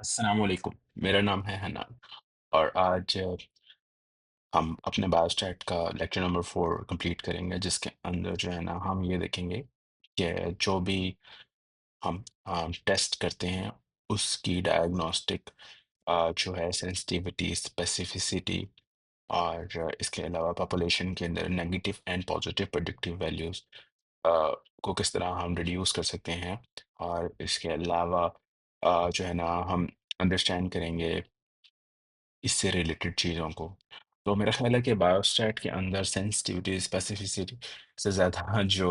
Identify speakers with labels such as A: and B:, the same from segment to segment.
A: अस्सलाम वालेकुम। मेरा नाम है हन्नान और आज हम अपने बायोस्टैट का लेक्चर नंबर 4 कंप्लीट करेंगे जिसके अंदर जो है ना हम ये देखेंगे कि जो भी हम टेस्ट करते हैं उसकी डायग्नोस्टिक जो है सेंसिटिविटी स्पेसिफिसिटी और इसके अलावा पॉपुलेशन के अंदर negative and positive predictive values को किस तरह हम रिड्यूस कर सकते हैं। और इसके अलावा जो है ना हम अंडरस्टैंड करेंगे इससे रिलेटेड चीज़ों को। तो मेरा ख्याल है कि बायोस्टैट के अंदर सेंसिटिविटी, स्पेसिफिसिटी से ज़्यादा जो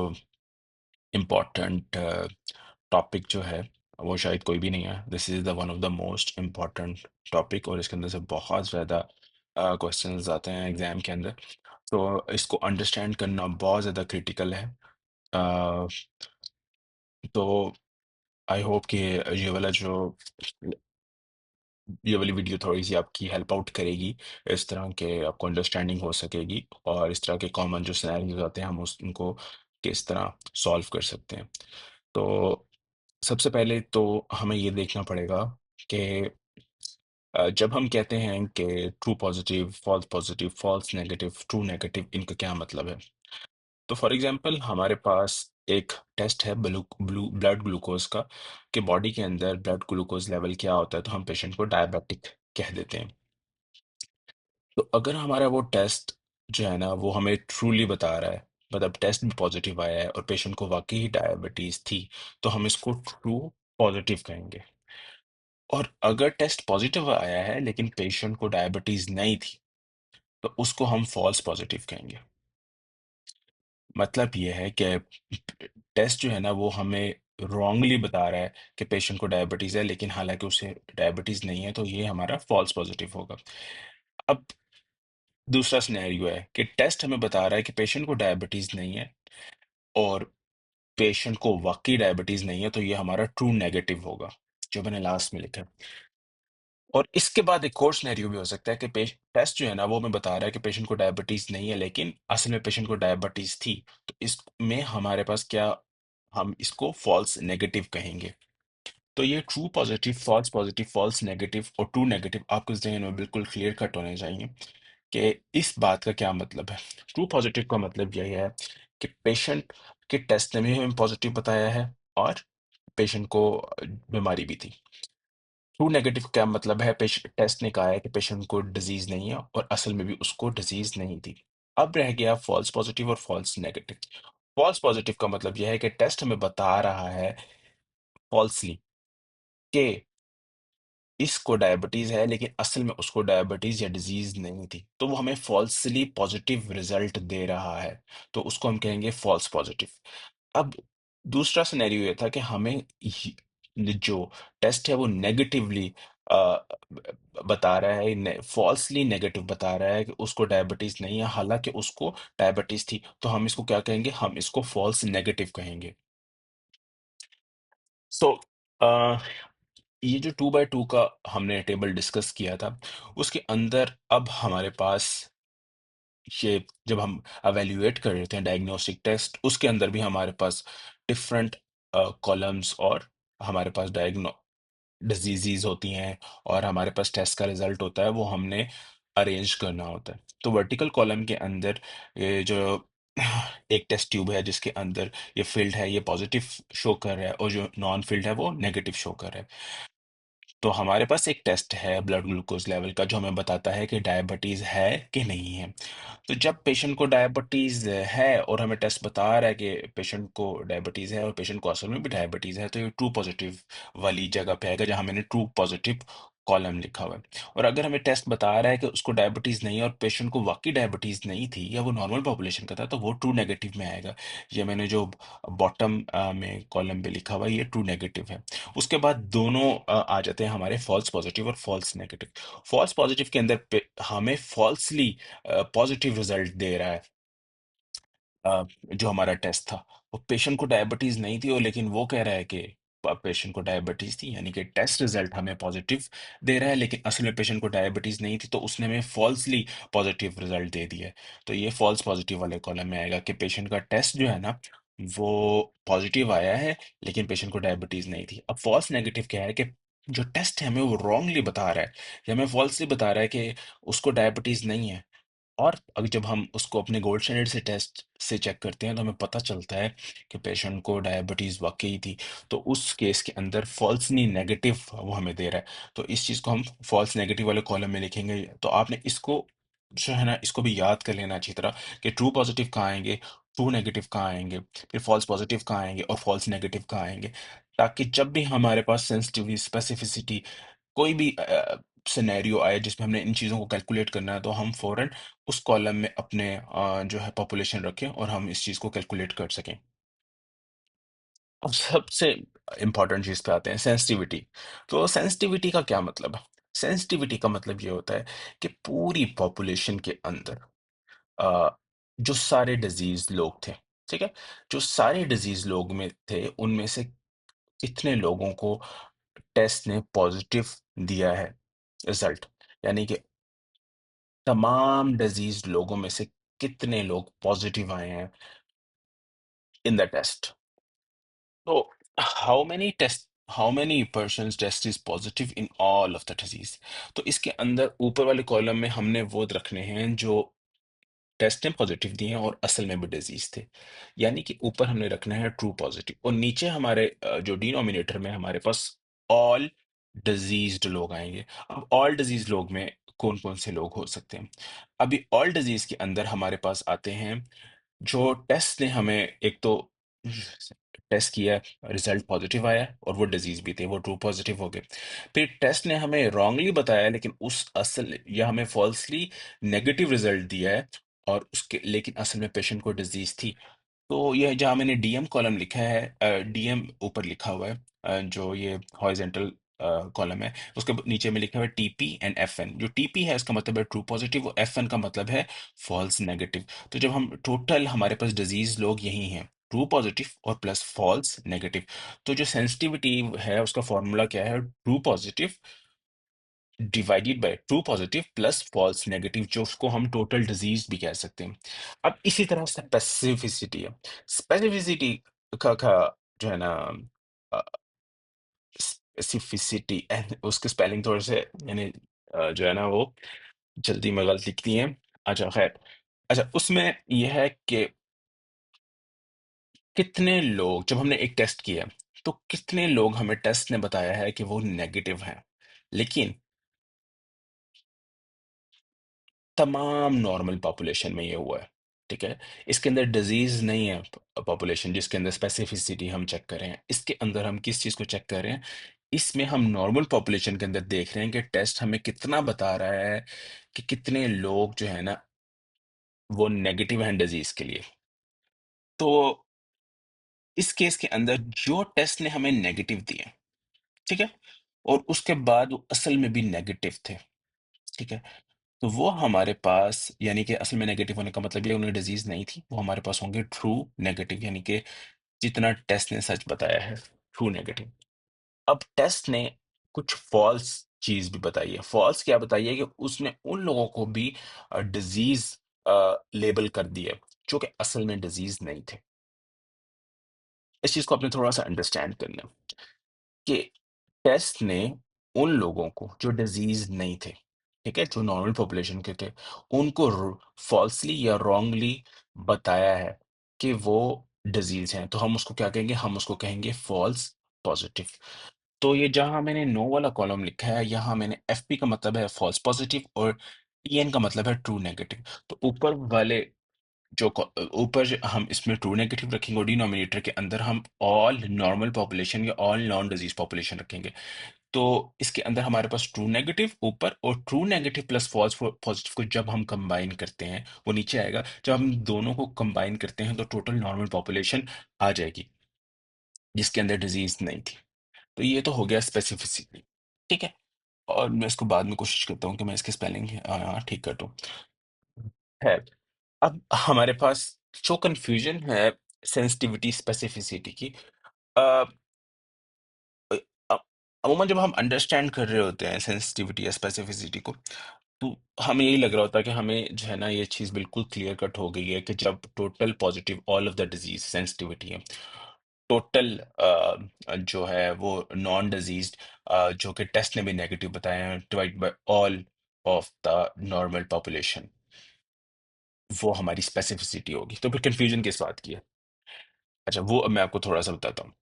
A: इम्पोर्टेंट टॉपिक जो है, वो शायद कोई भी नहीं है। This is the one of the most important topic और इसके अंदर से बहुत ज़्यादा क्वेश्चंस आते हैं एग्ज़ाम के अंदर। तो इसको अंडरस्टैंड करना बहुत ज़्यादा क्रिटिकल है। अ, तो आई होप कि ये वाला जो ये वाली वीडियो थोड़ी-सी आपकी हेल्प आउट करेगी, इस तरह के आपको अंडरस्टैंडिंग हो सकेगी और इस तरह के कॉमन जो सिनेरियोज़ आते हैं, हम उस उनको किस तरह सॉल्व कर सकते हैं। तो सबसे पहले तो हमें ये देखना पड़ेगा कि जब हम कहते हैं कि true positive, false negative, true negative इनका क्या मतलब है? तो फॉर एग्ज़ाम्पल हमारे पास एक टेस्ट है ब्लड ग्लूकोज़ का कि बॉडी के अंदर ब्लड ग्लूकोज़ लेवल क्या होता है, तो हम पेशेंट को डायबिटिक कह देते हैं। तो अगर हमारा वो टेस्ट जो है ना वो हमें ट्रूली बता रहा है, मतलब टेस्ट में पॉजिटिव आया है और पेशेंट को वाकई ही डायबिटीज थी, तो हम इसको ट्रू पॉजिटिव कहेंगे। और अगर टेस्ट पॉजिटिव आया है लेकिन पेशेंट को डायबिटीज नहीं थी, तो उसको हम फॉल्स पॉजिटिव कहेंगे। मतलब ये है कि टेस्ट जो है ना वो हमें रॉन्गली बता रहा है कि पेशेंट को डायबिटीज है, लेकिन हालांकि उसे डायबिटीज नहीं है, तो ये हमारा फॉल्स पॉजिटिव होगा। अब दूसरा सिनेरियो है कि टेस्ट हमें बता रहा है कि पेशेंट को डायबिटीज नहीं है और पेशेंट को वाकई डायबिटीज नहीं है, तो ये हमारा ट्रू नेगेटिव होगा, जो मैंने लास्ट में लिखा है। और इसके बाद एक और सिनेरियो भी हो सकता है कि टेस्ट जो है ना वो हमें बता रहा है कि पेशेंट को डायबिटीज नहीं है, लेकिन असल में पेशेंट को डायबिटीज थी। तो इसमें हमारे पास क्या, हम इसको फॉल्स नेगेटिव कहेंगे। तो ये ट्रू पॉजिटिव, फॉल्स नेगेटिव और ट्रू नेगेटिव आपके जहन में बिल्कुल क्लियर कट होने चाहिए कि इस बात का क्या मतलब है। ट्रू पॉजिटिव का मतलब यही है कि पेशेंट के टेस्ट ने भी हमें पॉजिटिव बताया है और पेशेंट को बीमारी भी थी। ट्रू नेगेटिव क्या मतलब है, टेस्ट ने कहा है कि पेशेंट को डिजीज नहीं है और असल में भी उसको डिजीज नहीं थी। अब रह गया फॉल्स पॉजिटिव और फॉल्स नेगेटिव। फॉल्स पॉजिटिव का मतलब यह है कि टेस्ट हमें बता रहा है फॉल्सली कि इसको डायबिटीज है, लेकिन असल में उसको डायबिटीज या डिजीज नहीं थी, तो वो हमें फॉल्सली पॉजिटिव रिजल्ट दे रहा है, तो उसको हम कहेंगे फॉल्स पॉजिटिव। अब दूसरा सिनेरियो ये था कि हमें जो टेस्ट है वो नेगेटिवली बता रहा है, फॉल्सली नेगेटिव बता रहा है कि उसको डायबिटीज नहीं है, हालांकि उसको डायबिटीज थी, तो हम इसको क्या कहेंगे, हम इसको फॉल्स नेगेटिव कहेंगे। सो ये जो 2 बाय 2 का हमने टेबल डिस्कस किया था, उसके अंदर अब हमारे पास ये, जब हम एवेल्युएट कर रहे थे डायग्नोस्टिक टेस्ट, उसके अंदर भी हमारे पास डिफरेंट कॉलम्स और हमारे पास डिजीज़ होती हैं और हमारे पास टेस्ट का रिजल्ट होता है, वो हमने अरेंज करना होता है। तो वर्टिकल कॉलम के अंदर ये जो एक टेस्ट ट्यूब है जिसके अंदर ये फील्ड है, ये पॉजिटिव शो कर रहा है और जो नॉन फील्ड है वो नेगेटिव शो कर रहा है। तो हमारे पास एक टेस्ट है ब्लड ग्लूकोज लेवल का, जो हमें बताता है कि डायबिटीज है कि नहीं है। तो जब पेशेंट को डायबिटीज है और हमें टेस्ट बता रहा है कि पेशेंट को डायबिटीज है और पेशेंट को असल में भी डायबिटीज है, तो ये ट्रू पॉजिटिव वाली जगह पे आएगा जहां मैंने ट्रू पॉजिटिव कॉलम लिखा हुआ है। और अगर हमें टेस्ट बता रहा है कि उसको डायबिटीज नहीं है और पेशेंट को वाकई डायबिटीज नहीं थी या वो नॉर्मल पॉपुलेशन का था, तो वो ट्रू नेगेटिव में आएगा। ये मैंने जो बॉटम में कॉलम पे लिखा हुआ है, ये ट्रू नेगेटिव है। उसके बाद दोनों आ जाते हैं हमारे फॉल्स पॉजिटिव और फॉल्स नेगेटिव। फॉल्स पॉजिटिव के अंदर हमें फॉल्सली पॉजिटिव रिजल्ट दे रहा है। जो हमारा टेस्ट था, वो पेशेंट को डायबिटीज नहीं थी और लेकिन वो कह रहा है कि पेशेंट को डायबिटीज थी, यानी कि टेस्ट रिजल्ट हमें पॉजिटिव दे रहा है, लेकिन असल में पेशेंट को डायबिटीज नहीं थी, तो उसने हमें फॉल्सली पॉजिटिव रिजल्ट दे दिया है। तो ये फॉल्स पॉजिटिव वाले कॉलम में आएगा कि पेशेंट का टेस्ट जो है ना वो पॉजिटिव आया है, लेकिन पेशेंट को डायबिटीज नहीं थी। अब फॉल्स नेगेटिव क्या है कि जो टेस्ट है हमें वो रॉन्गली बता रहा है या हमें फॉल्सली बता रहा है कि उसको डायबिटीज नहीं है। और अभी जब हम उसको अपने गोल्ड स्टैंडर्ड से टेस्ट से चेक करते हैं तो हमें पता चलता है कि पेशेंट को डायबिटीज वाकई थी। तो उस केस के अंदर फॉल्सली नेगेटिव वो हमें दे रहा है, तो इस चीज को हम फॉल्स नेगेटिव वाले कॉलम में लिखेंगे। तो आपने इसको जो है ना इसको भी याद कर लेना अच्छी तरह कि ट्रू पॉजिटिव कहाँ आएंगे, ट्रू नेगेटिव कहाँ आएंगे, फिर फॉल्स पॉजिटिव कहाँ आएंगे और फॉल्स नेगेटिव कहाँ आएंगे, ताकि जब भी हमारे पास सेंसिटिविटी स्पेसिफिसिटी कोई भी सिनेरियो आए जिसमें हमने इन चीज़ों को कैलकुलेट करना है तो हम फौरन उस कॉलम में अपने जो है पॉपुलेशन रखें और हम इस चीज़ को कैलकुलेट कर सकें। अब सबसे इम्पोर्टेंट चीज़ पे आते हैं, सेंसिटिविटी। तो सेंसिटिविटी का क्या मतलब है? सेंसिटिविटी का मतलब ये होता है कि पूरी पॉपुलेशन के अंदर जो सारे डिजीज लोग थे, ठीक है, जो सारे डिजीज लोग में थे उनमें से कितने लोगों को टेस्ट ने पॉजिटिव दिया है रिजल्ट, यानी कि तमाम डिजीज लोगों में से कितने लोग पॉजिटिव आए हैं इन द टेस्ट। तो how many person test is positive in all of the disease. तो इसके अंदर ऊपर वाले कॉलम में हमने वो रखने हैं जो टेस्ट में पॉजिटिव दिए हैं और असल में भी डिजीज थे, यानी कि ऊपर हमने रखना है ट्रू पॉजिटिव और नीचे हमारे जो डिनोमिनेटर में हमारे पास ऑल डिजीज्ड लोग आएंगे। अब ऑल डिजीज लोग में कौन कौन से लोग हो सकते हैं? अभी ऑल डिजीज के अंदर हमारे पास आते हैं जो टेस्ट ने हमें एक तो टेस्ट किया, रिजल्ट पॉजिटिव आया और वो डिजीज भी थे, वो ट्रू पॉजिटिव हो गए। फिर टेस्ट ने हमें रॉन्गली बताया लेकिन उस असल या हमें फॉल्सली नेगेटिव रिजल्ट दिया है और उसके लेकिन असल में पेशेंट को डिजीज थी। तो ये जहाँ मैंने डीएम कॉलम लिखा है, डीएम ऊपर लिखा हुआ है, जो ये हॉरिजॉन्टल कॉलम है उसके नीचे में लिखा हुआ है टीपी एंड एफएन। जो टीपी है उसका मतलब है ट्रू पॉजिटिव और एफएन का मतलब है फॉल्स नेगेटिव। तो जब हम टोटल हमारे पास डिजीज लोग यही हैं, ट्रू पॉजिटिव और प्लस फॉल्स नेगेटिव। तो जो सेंसिटिविटी है उसका फॉर्मूला क्या है? True positive divided by true positive plus false negative, जो उसको हम टोटल डिजीज भी कह सकते हैं। अब इसी तरह स्पेसिफिसिटी है। स्पेसिफिसिटी का जो है ना स्पेसिफिसिटी उसके स्पेलिंग थोड़े से यानी जो है ना वो जल्दी में गलत लिखती हैं। अच्छा खैर, अच्छा उसमें यह है कि कितने लोग, जब हमने एक टेस्ट किया तो कितने लोग हमें टेस्ट ने बताया है कि वो नेगेटिव हैं, लेकिन तमाम नॉर्मल पॉपुलेशन में ये हुआ है। ठीक है, इसके अंदर डिजीज नहीं है पॉपुलेशन जिसके अंदर स्पेसिफिसिटी हम चेक कर रहे हैं। इसके अंदर हम किस चीज को चेक कर रहे हैं? इसमें हम नॉर्मल पॉपुलेशन के अंदर देख रहे हैं कि टेस्ट हमें कितना बता रहा है कि कितने लोग जो है ना वो नेगेटिव हैं डिजीज के लिए। तो इस केस के अंदर जो टेस्ट ने हमें नेगेटिव दिए, ठीक है, और उसके बाद वो असल में भी नेगेटिव थे, ठीक है, तो वो हमारे पास यानी कि असल में नेगेटिव होने का मतलब ये उन्हें डिजीज नहीं थी, वो हमारे पास होंगे ट्रू नेगेटिव, यानी कि जितना टेस्ट ने सच बताया है ट्रू नेगेटिव। अब टेस्ट ने कुछ फॉल्स चीज भी बताई है। फॉल्स क्या बताई है? कि उसने उन लोगों को भी डिजीज लेबल कर दिया जो कि असल में डिजीज नहीं थे। इस चीज को आपने थोड़ा सा अंडरस्टैंड करना है कि टेस्ट ने उन लोगों को जो डिजीज नहीं थे, ठीक है, जो नॉर्मल पॉपुलेशन के थे, उनको फॉल्सली या रॉन्गली बताया है कि वो डिजीज हैं, तो हम उसको क्या कहेंगे? हम उसको कहेंगे फॉल्स पॉजिटिव। तो ये जहां मैंने नो वाला कॉलम लिखा है यहाँ मैंने एफपी का मतलब है फॉल्स पॉजिटिव और टीएन का मतलब है ट्रू नेगेटिव। तो ऊपर वाले ऊपर हम इसमें ट्रू नेगेटिव रखेंगे और डिनोमिनेटर के अंदर हम ऑल नॉर्मल पॉपुलेशन या ऑल नॉन डिजीज पॉपुलेशन रखेंगे। तो इसके अंदर हमारे पास ट्रू नेगेटिव ऊपर और true negative plus false positive को जब हम कंबाइन करते हैं वो नीचे आएगा। जब हम दोनों को कंबाइन करते हैं तो टोटल नॉर्मल पॉपुलेशन आ जाएगी जिसके अंदर डिजीज नहीं थी। तो ये तो हो गया स्पेसिफिसिटी, ठीक है। और मैं इसको बाद में कोशिश करता हूँ कि मैं इसके स्पेलिंग ठीक कर दूँ। है, अब हमारे पास जो कंफ्यूजन है सेंसिटिविटी स्पेसिफिसिटी की, अ, अ, अ- अमूमन जब हम अंडरस्टैंड कर रहे होते हैं सेंसिटिविटी या स्पेसिफिसिटी को, तो हमें यही लग रहा होता है कि हमें जो है ना ये चीज़ बिल्कुल क्लियर कट हो गई है कि जब total positive all of the disease sensitivity है, टोटल जो है वो नॉन डिजीज्ड जो कि टेस्ट ने भी नेगेटिव बताए हैं divide by all of the normal population, वो हमारी स्पेसिफिसिटी होगी। तो फिर कंफ्यूजन किस बात की है? अच्छा, वो अब मैं आपको थोड़ा सा बताता हूँ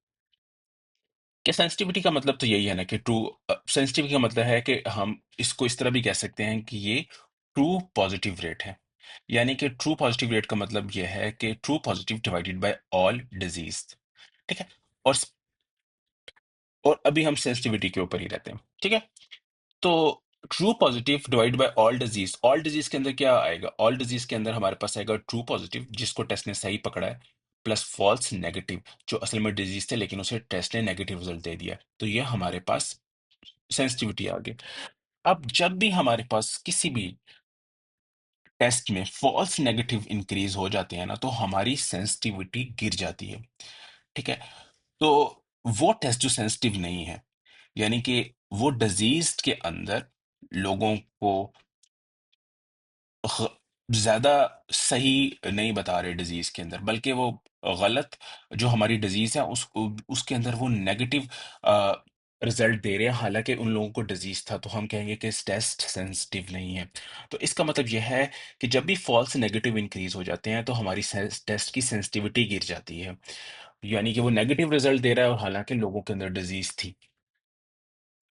A: कि सेंसिटिविटी का मतलब तो यही है ना कि ट्रू, सेंसिटिविटी का मतलब है कि हम इसको इस तरह भी कह सकते हैं कि ये ट्रू पॉजिटिव रेट है। यानी कि ट्रू पॉजिटिव रेट का मतलब यह है कि true positive divided by all disease. ठीक है। और और अभी हम सेंसिटिविटी के ऊपर ही रहते हैं, ठीक है। तो true positive divide by all disease के अंदर क्या आएगा? ऑल डिजीज के अंदर हमारे पास आएगा ट्रू पॉजिटिव जिसको टेस्ट ने सही पकड़ा है, प्लस फॉल्स नेगेटिव जो असल में डिजीज थे लेकिन उसे टेस्ट ने नेगेटिव रिजल्ट दे दिया। तो ये हमारे पास सेंसिटिविटी आ गई। अब जब भी हमारे पास किसी भी टेस्ट में फॉल्स नेगेटिव इंक्रीज हो जाते हैं ना, तो हमारी सेंसिटिविटी गिर जाती है। ठीक है। तो वो टेस्ट जो सेंसिटिव नहीं है, यानी कि वो डिजीज के अंदर लोगों को ग- ज्यादा सही नहीं बता रहे डिजीज के अंदर, बल्कि वो गलत जो हमारी डिजीज है उसके अंदर वो नेगेटिव रिजल्ट दे रहे हैं, हालांकि उन लोगों को डिजीज था। तो हम कहेंगे कि टेस्ट सेंसिटिव नहीं है। तो इसका मतलब यह है कि जब भी फॉल्स नेगेटिव इंक्रीज हो जाते हैं तो हमारी टेस्ट की सेंसिटिविटी गिर जाती है, यानी कि वो नेगेटिव रिजल्ट दे रहा है और हालांकि लोगों के अंदर डिजीज थी।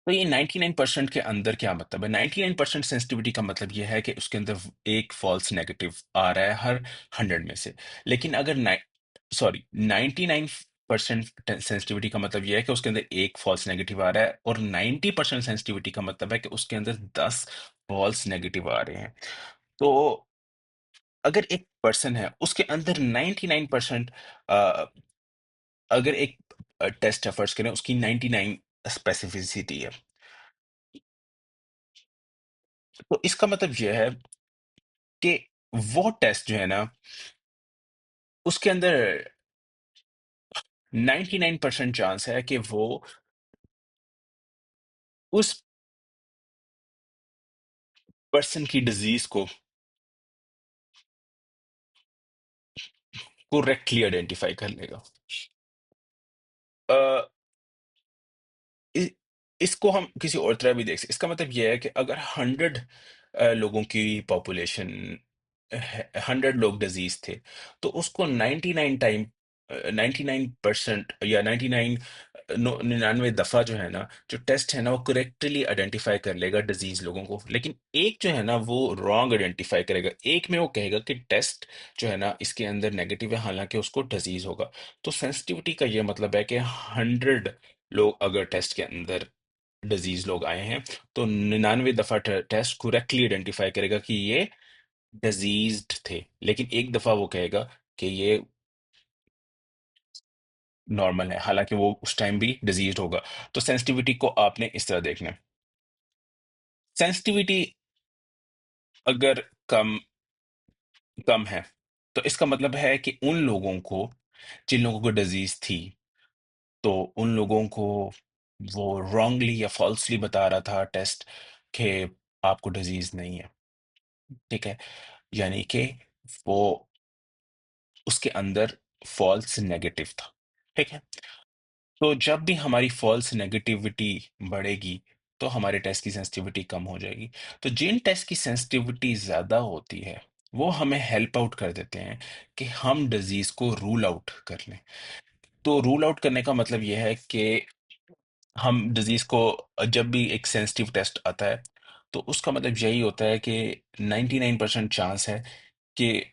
A: तो ये 99% के अंदर क्या मतलब है? 99% सेंसिटिविटी का मतलब ये है कि उसके अंदर एक फॉल्स नेगेटिव आ रहा है हर 100 में से। लेकिन अगर 99% सेंसिटिविटी का मतलब ये है कि उसके अंदर एक फॉल्स नेगेटिव आ रहा है, और 90% सेंसिटिविटी का मतलब है कि उसके अंदर 10 फॉल्स नेगेटिव आ रहे हैं। तो अगर एक पर्सन है उसके अंदर 99%, अगर एक टेस्ट है फर्ज करें उसकी 99 स्पेसिफिसिटी है, तो इसका मतलब यह है कि वो टेस्ट जो है ना उसके अंदर 99% चांस है कि वो उस पर्सन की डिजीज को करेक्टली आइडेंटिफाई कर लेगा। अ, इ, इसको हम किसी और तरह भी देख सकते। इसका मतलब यह है कि अगर 100 लोगों की पॉपुलेशन, 100 लोग डिजीज थे, तो उसको 99% या 99 दफा जो है ना, जो टेस्ट है ना वो करेक्टली आइडेंटिफाई कर लेगा डिजीज लोगों को। लेकिन एक जो है ना वो रॉन्ग आइडेंटिफाई करेगा। एक में वो कहेगा कि टेस्ट जो है ना इसके अंदर नेगेटिव है, हालांकि उसको डिजीज होगा। तो सेंसिटिविटी का ये मतलब है कि 100 लोग अगर टेस्ट के अंदर डिजीज लोग आए हैं, तो 99 दफा टेस्ट करेक्टली आइडेंटिफाई करेगा कि ये डिजीज्ड थे, लेकिन एक दफा वो कहेगा कि ये नॉर्मल है, हालांकि वो उस टाइम भी डिजीज होगा। तो सेंसिटिविटी को आपने इस तरह देखना है। सेंसिटिविटी अगर कम कम है, तो इसका मतलब है कि उन लोगों को, जिन लोगों को डिजीज थी, तो उन लोगों को वो रॉन्गली या फॉल्सली बता रहा था टेस्ट कि आपको डिजीज नहीं है। ठीक है। यानी कि वो उसके अंदर फॉल्स नेगेटिव था। ठीक है। तो जब भी हमारी फॉल्स नेगेटिविटी बढ़ेगी, तो हमारे टेस्ट की सेंसिटिविटी कम हो जाएगी। तो जिन टेस्ट की सेंसिटिविटी ज्यादा होती है वो हमें हेल्प आउट कर देते हैं कि हम डिजीज को रूल आउट कर लें। तो रूल आउट करने का मतलब यह है कि हम डिजीज को, जब भी एक सेंसिटिव टेस्ट आता है, तो उसका मतलब यही होता है कि 99% चांस है कि,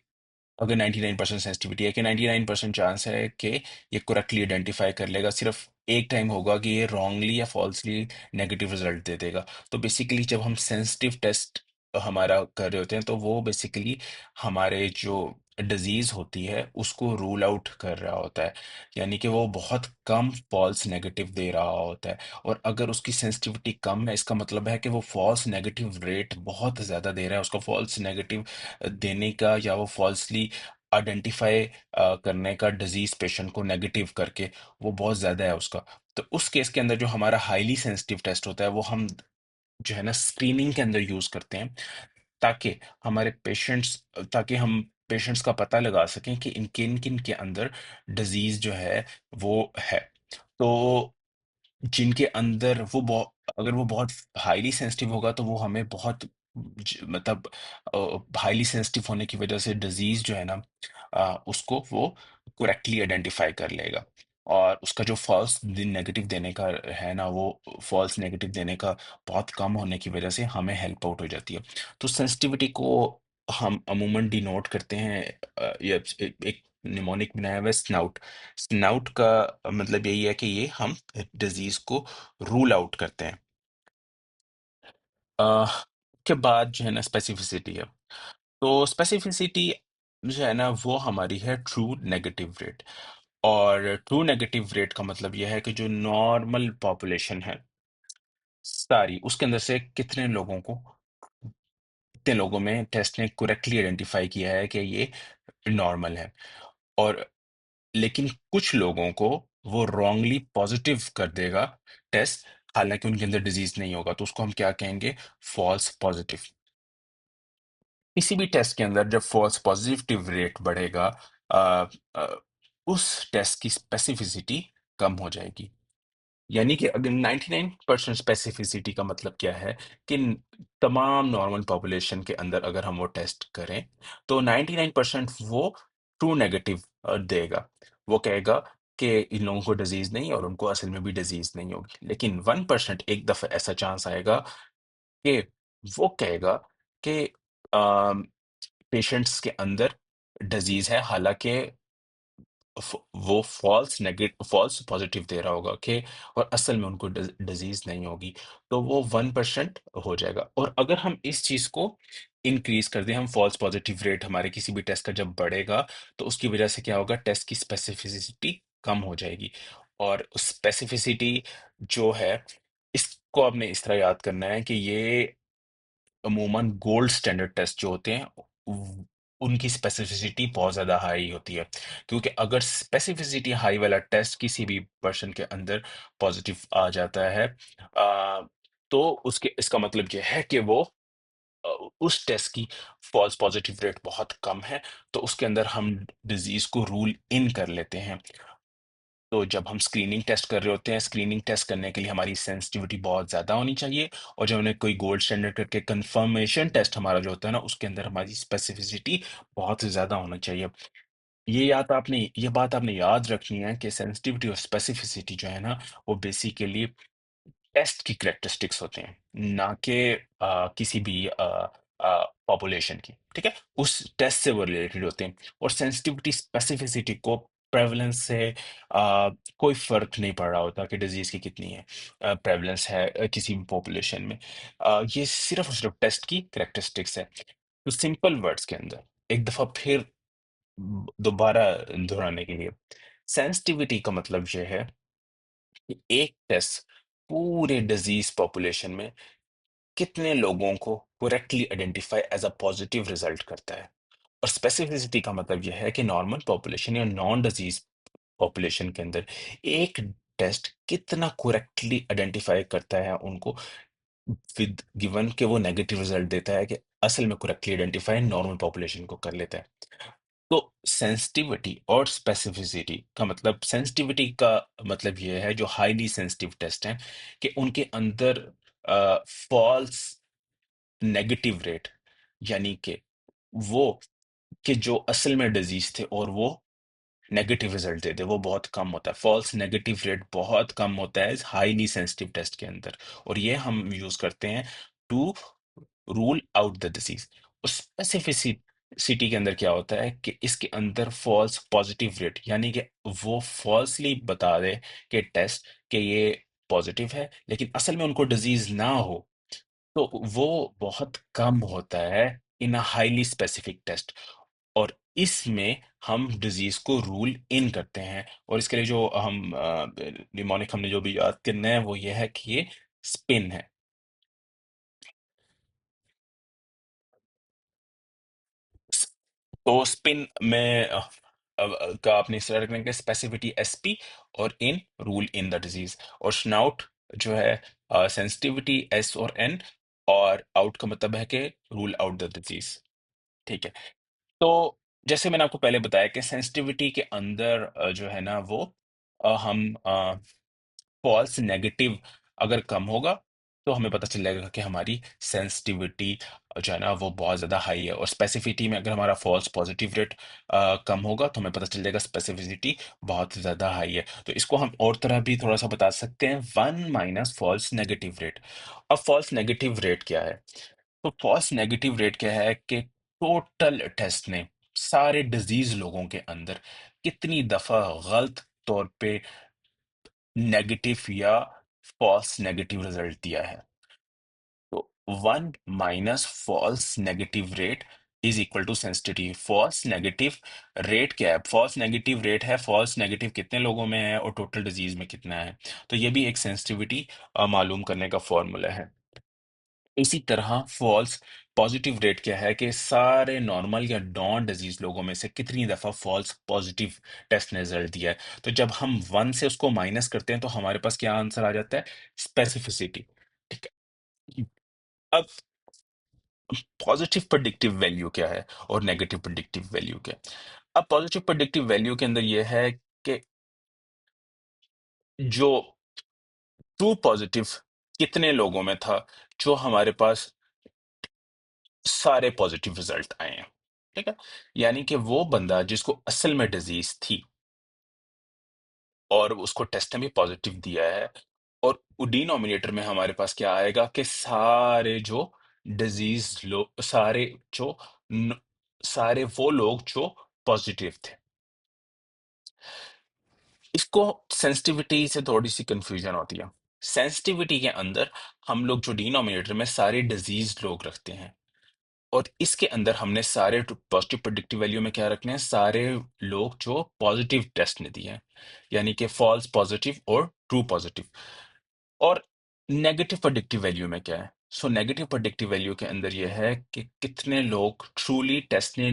A: अगर 99% सेंसिटिविटी है, कि 99% चांस है कि ये करेक्टली आइडेंटिफाई कर लेगा। सिर्फ एक टाइम होगा कि ये रॉन्गली या फॉल्सली नेगेटिव रिजल्ट दे देगा। तो बेसिकली जब हम सेंसिटिव टेस्ट हमारा कर रहे होते हैं, तो वो बेसिकली हमारे जो डिजीज होती है उसको रूल आउट कर रहा होता है, यानी कि वो बहुत कम फॉल्स नेगेटिव दे रहा होता है। और अगर उसकी सेंसिटिविटी कम है, इसका मतलब है कि वो फॉल्स नेगेटिव रेट बहुत ज्यादा दे रहा है। उसका फॉल्स नेगेटिव देने का या वो फॉल्सली आइडेंटिफाई करने का डिजीज पेशेंट को नेगेटिव करके वो बहुत ज्यादा है उसका। तो उस केस के अंदर जो हमारा हाईली सेंसिटिव टेस्ट होता है वो हम जो है ना स्क्रीनिंग के अंदर यूज करते हैं, ताकि हमारे पेशेंट्स ताकि हम पेशेंट्स का पता लगा सकें कि इन किन-किन के अंदर डिज़ीज़ जो है वो है। तो जिनके अंदर वो बहु अगर वो बहुत हाईली सेंसिटिव होगा तो वो हमें बहुत मतलब हाईली सेंसिटिव होने की वजह से डिजीज जो है ना उसको वो करेक्टली आइडेंटिफाई कर लेगा और उसका जो फॉल्स नेगेटिव देने का है ना वो फॉल्स नेगेटिव देने का बहुत कम होने की वजह से हमें हेल्प आउट हो जाती है। तो सेंसिटिविटी को हम अमूमन डिनोट करते हैं ये एक निमोनिक बनाया हुआ है स्नाउट। स्नाउट का मतलब यही है कि ये हम डिजीज को रूल आउट करते हैं। के बाद जो है ना स्पेसिफिसिटी है। तो स्पेसिफिसिटी जो है ना वो हमारी है ट्रू नेगेटिव रेट। और ट्रू नेगेटिव रेट का मतलब यह है कि जो नॉर्मल पॉपुलेशन है सारी उसके अंदर से कितने लोगों में टेस्ट ने करेक्टली आइडेंटिफाई किया है कि ये नॉर्मल है। और लेकिन कुछ लोगों को वो रॉन्गली पॉजिटिव कर देगा टेस्ट, हालांकि उनके अंदर डिजीज नहीं होगा, तो उसको हम क्या कहेंगे? False positive. किसी भी टेस्ट के अंदर जब फॉल्स पॉजिटिव रेट बढ़ेगा अ, अ, उस टेस्ट की स्पेसिफिसिटी कम हो जाएगी। यानी कि अगर 99% स्पेसिफिसिटी का मतलब क्या है कि तमाम नॉर्मल पॉपुलेशन के अंदर अगर हम वो टेस्ट करें तो 99% वो ट्रू नेगेटिव देगा। वो कहेगा कि इन लोगों को डिजीज नहीं और उनको असल में भी डिजीज नहीं होगी। लेकिन 1% एक दफा ऐसा चांस आएगा कि वो कहेगा कि पेशेंट्स के अंदर डिजीज है, हालांकि वो फॉल्स पॉजिटिव दे रहा होगा कि और असल में उनको डिजीज नहीं होगी। तो वो 1% हो जाएगा। और अगर हम इस चीज को इंक्रीज कर दें, हम फॉल्स पॉजिटिव रेट हमारे किसी भी टेस्ट का जब बढ़ेगा तो उसकी वजह से क्या होगा? टेस्ट की स्पेसिफिसिटी कम हो जाएगी। और स्पेसिफिसिटी जो है इसको आपने इस तरह याद करना है कि ये अमूमन गोल्ड स्टैंडर्ड टेस्ट जो होते हैं उनकी स्पेसिफिसिटी बहुत ज़्यादा हाई होती है। क्योंकि अगर स्पेसिफिसिटी हाई वाला टेस्ट किसी भी पर्सन के अंदर पॉजिटिव आ जाता है तो उसके इसका मतलब ये है कि वो अ, उस टेस्ट की फॉल्स पॉजिटिव रेट बहुत कम है, तो उसके अंदर हम डिजीज को रूल इन कर लेते हैं। तो जब हम स्क्रीनिंग टेस्ट कर रहे होते हैं, स्क्रीनिंग टेस्ट करने के लिए हमारी सेंसिटिविटी बहुत ज़्यादा होनी चाहिए। और जब हमने कोई गोल्ड स्टैंडर्ड करके कंफर्मेशन टेस्ट हमारा जो होता है ना, उसके अंदर हमारी स्पेसिफिसिटी बहुत ज़्यादा होना चाहिए। ये बात आपने याद रखनी है कि सेंसिटिविटी और स्पेसिफिसिटी जो है ना, वो बेसिकली टेस्ट की कैरेक्टरिस्टिक्स होते हैं, ना कि किसी भी पॉपुलेशन की, ठीक है? उस टेस्ट से वो रिलेटेड होते हैं। और सेंसिटिविटी स्पेसिफिसिटी को प्रेवलेंस से कोई फ़र्क नहीं पड़ रहा होता कि डिज़ीज़ की कितनी है प्रेवलेंस है किसी भी पॉपुलेशन में। ये सिर्फ़ और सिर्फ़ टेस्ट की कैरेक्टरिस्टिक्स है। तो सिंपल वर्ड्स के अंदर एक दफ़ा फिर दोबारा दोहराने के लिए, सेंसिटिविटी का मतलब ये है कि एक टेस्ट पूरे डिज़ीज़ पॉपुलेशन में कितने लोगों को correctly identify as a positive result करता है। और स्पेसिफिसिटी का मतलब यह है कि नॉर्मल पॉपुलेशन या नॉन डिजीज पॉपुलेशन के अंदर एक टेस्ट कितना करेक्टली आइडेंटिफाई करता है उनको विद गिवन कि वो नेगेटिव रिजल्ट देता है कि असल में करेक्टली आइडेंटिफाई नॉर्मल पॉपुलेशन को कर लेता है। तो सेंसिटिविटी और स्पेसिफिसिटी का मतलब, सेंसिटिविटी का मतलब ये है जो हाईली सेंसिटिव टेस्ट हैं कि उनके अंदर फॉल्स नेगेटिव रेट, यानी कि वो कि जो असल में डिजीज थे और वो नेगेटिव रिजल्ट दे दे, वो बहुत कम होता है। फॉल्स नेगेटिव रेट बहुत कम होता है हाईली सेंसिटिव टेस्ट के अंदर। और ये हम यूज करते हैं to rule out the disease. और स्पेसिफिसिटी के अंदर क्या होता है कि इसके अंदर फॉल्स पॉजिटिव रेट, यानी कि वो फॉल्सली बता दे कि टेस्ट कि ये पॉजिटिव है लेकिन असल में उनको डिजीज ना हो, तो वो बहुत कम होता है इन अ हाईली स्पेसिफिक टेस्ट। और इसमें हम डिजीज को रूल इन करते हैं। और इसके लिए जो हम निमोनिक हमने जो भी याद करना है वो ये है कि ये स्पिन है। स- तो स्पिन में का आपने इस तरह रखना है कि स्पेसिफिटी एसपी और in rule in the disease. और स्नाउट जो है सेंसिटिविटी एस और एन, और आउट का मतलब है कि रूल आउट द डिजीज। ठीक है। तो जैसे मैंने आपको पहले बताया कि सेंसिटिविटी के अंदर जो है ना वो हम फॉल्स नेगेटिव अगर कम होगा तो हमें पता चल जाएगा कि हमारी सेंसिटिविटी जो है ना वो बहुत ज़्यादा हाई है, और स्पेसिफिटी में अगर हमारा फॉल्स पॉजिटिव रेट कम होगा तो हमें पता चल जाएगा स्पेसिफिसिटी बहुत ज़्यादा हाई है। तो इसको हम और तरह भी थोड़ा सा बता सकते हैं, one minus false negative rate. अब फॉल्स नेगेटिव रेट क्या है? तो फॉल्स नेगेटिव रेट क्या है कि टोटल टेस्ट ने सारे डिजीज लोगों के अंदर कितनी दफा गलत तौर पे नेगेटिव या फॉल्स नेगेटिव रिजल्ट दिया है। तो one minus false negative rate is equal to sensitivity. False negative rate क्या है? फॉल्स नेगेटिव रेट है फॉल्स नेगेटिव कितने लोगों में है और टोटल डिजीज में कितना है। तो ये भी एक सेंसिटिविटी मालूम करने का फॉर्मूला है। इसी तरह फॉल्स पॉजिटिव रेट क्या है कि सारे नॉर्मल या नॉन डिजीज लोगों में से कितनी दफा फॉल्स पॉजिटिव टेस्ट ने रिजल्ट दिया है। तो जब हम वन से उसको माइनस करते हैं तो हमारे पास क्या आंसर आ जाता है? स्पेसिफिसिटी। ठीक है। अब पॉजिटिव प्रेडिक्टिव वैल्यू क्या है और नेगेटिव प्रेडिक्टिव वैल्यू क्या है? अब पॉजिटिव प्रेडिक्टिव वैल्यू के अंदर यह है कि जो ट्रू पॉजिटिव कितने लोगों में था जो हमारे पास सारे पॉजिटिव रिजल्ट आए हैं। ठीक है। यानी कि वो बंदा जिसको असल में डिजीज थी और उसको टेस्ट में भी पॉजिटिव दिया है, और डिनोमिनेटर में हमारे पास क्या आएगा कि सारे जो डिजीज लोग, न, सारे वो लोग जो पॉजिटिव थे। इसको सेंसिटिविटी से थोड़ी सी कंफ्यूजन होती है। सेंसिटिविटी के अंदर हम लोग जो डिनोमिनेटर में सारे डिजीज लोग रखते हैं, और इसके अंदर हमने सारे पॉजिटिव प्रेडिक्टिव वैल्यू में क्या रखने हैं? सारे लोग जो पॉजिटिव टेस्ट ने दिए हैं, यानी कि फॉल्स पॉजिटिव और ट्रू पॉजिटिव। और नेगेटिव प्रेडिक्टिव वैल्यू में क्या है? सो नेगेटिव प्रेडिक्टिव वैल्यू के अंदर यह है कि कितने लोग ट्रूली टेस्ट ने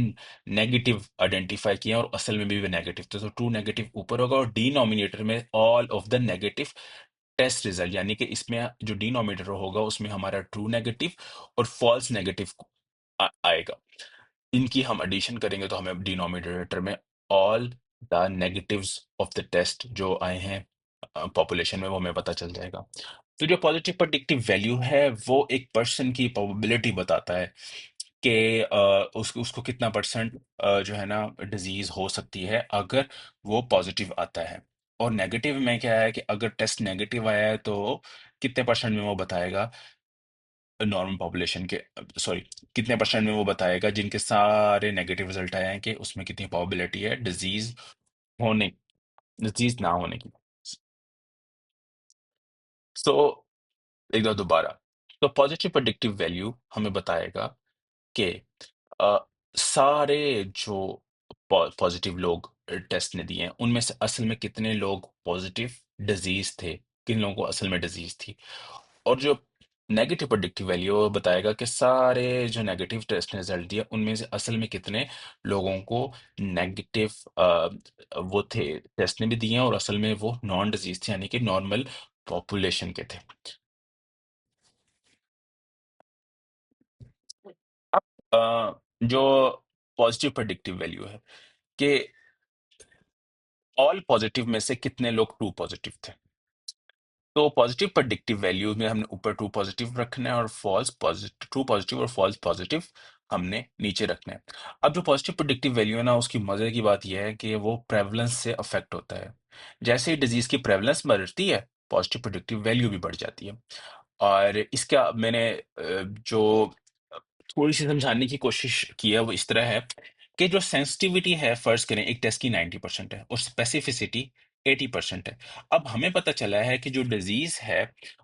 A: नेगेटिव आइडेंटिफाई किए हैं और असल में भी वे नेगेटिव थे। तो ट्रू नेगेटिव ऊपर होगा और डिनोमिनेटर में all of the negative test result, यानी कि इसमें जो डिनोमिनेटर होगा उसमें हमारा ट्रू नेगेटिव और फॉल्स नेगेटिव आएगा। इनकी हम एडिशन करेंगे तो हमें डिनोमिनेटर में all the negatives of the test जो आए हैं पॉपुलेशन में वो हमें पता चल जाएगा। तो जो पॉजिटिव प्रेडिक्टिव वैल्यू है वो एक पर्सन की प्रोबेबिलिटी बताता है कि उसको कितना परसेंट जो है ना डिजीज हो सकती है अगर वो पॉजिटिव आता है। और नेगेटिव में क्या है कि अगर टेस्ट नेगेटिव आया है तो कितने परसेंट में वो बताएगा नॉर्मल पॉपुलेशन के, सॉरी, कितने परसेंट में वो बताएगा जिनके सारे नेगेटिव रिजल्ट आए हैं कि उसमें कितनी प्रोबेबिलिटी है होने डिजीज ना होने की। सो एक दो दोबारा। तो पॉजिटिव प्रेडिक्टिव वैल्यू हमें बताएगा कि अ, सारे जो पॉजिटिव लोग टेस्ट ने दिए हैं उनमें से असल में कितने लोग पॉजिटिव डिजीज थे, किन लोगों को असल में डिजीज थी। और जो नेगेटिव प्रेडिक्टिव वैल्यू वो बताएगा कि सारे जो नेगेटिव टेस्ट ने रिजल्ट दिया उनमें से असल में कितने लोगों को नेगेटिव वो थे, टेस्ट ने भी दिए हैं और असल में वो नॉन डिजीज थे, यानी कि नॉर्मल पॉपुलेशन के थे। अब जो पॉजिटिव प्रेडिक्टिव वैल्यू है कि ऑल पॉजिटिव में से कितने लोग ट्रू पॉजिटिव थे। तो पॉजिटिव प्रेडिक्टिव वैल्यू में हमने ऊपर ट्रू पॉजिटिव रखना है और फॉल्स पॉजिटिव, ट्रू पॉजिटिव और फॉल्स पॉजिटिव हमने नीचे रखना है। अब जो पॉजिटिव प्रेडिक्टिव वैल्यू है ना उसकी मजे की बात यह है कि वो प्रेवलेंस से अफेक्ट होता है। जैसे ही डिजीज की प्रेवलेंस बढ़ती है पॉजिटिव प्रेडिक्टिव वैल्यू भी बढ़ जाती है। और इसका मैंने जो थोड़ी सी समझाने की कोशिश की है वो इस तरह है कि जो सेंसिटिविटी है फर्ज करें एक टेस्ट की 90% है और स्पेसिफिसिटी 80% है। अब हमें पता चला है कि जो डिजीज है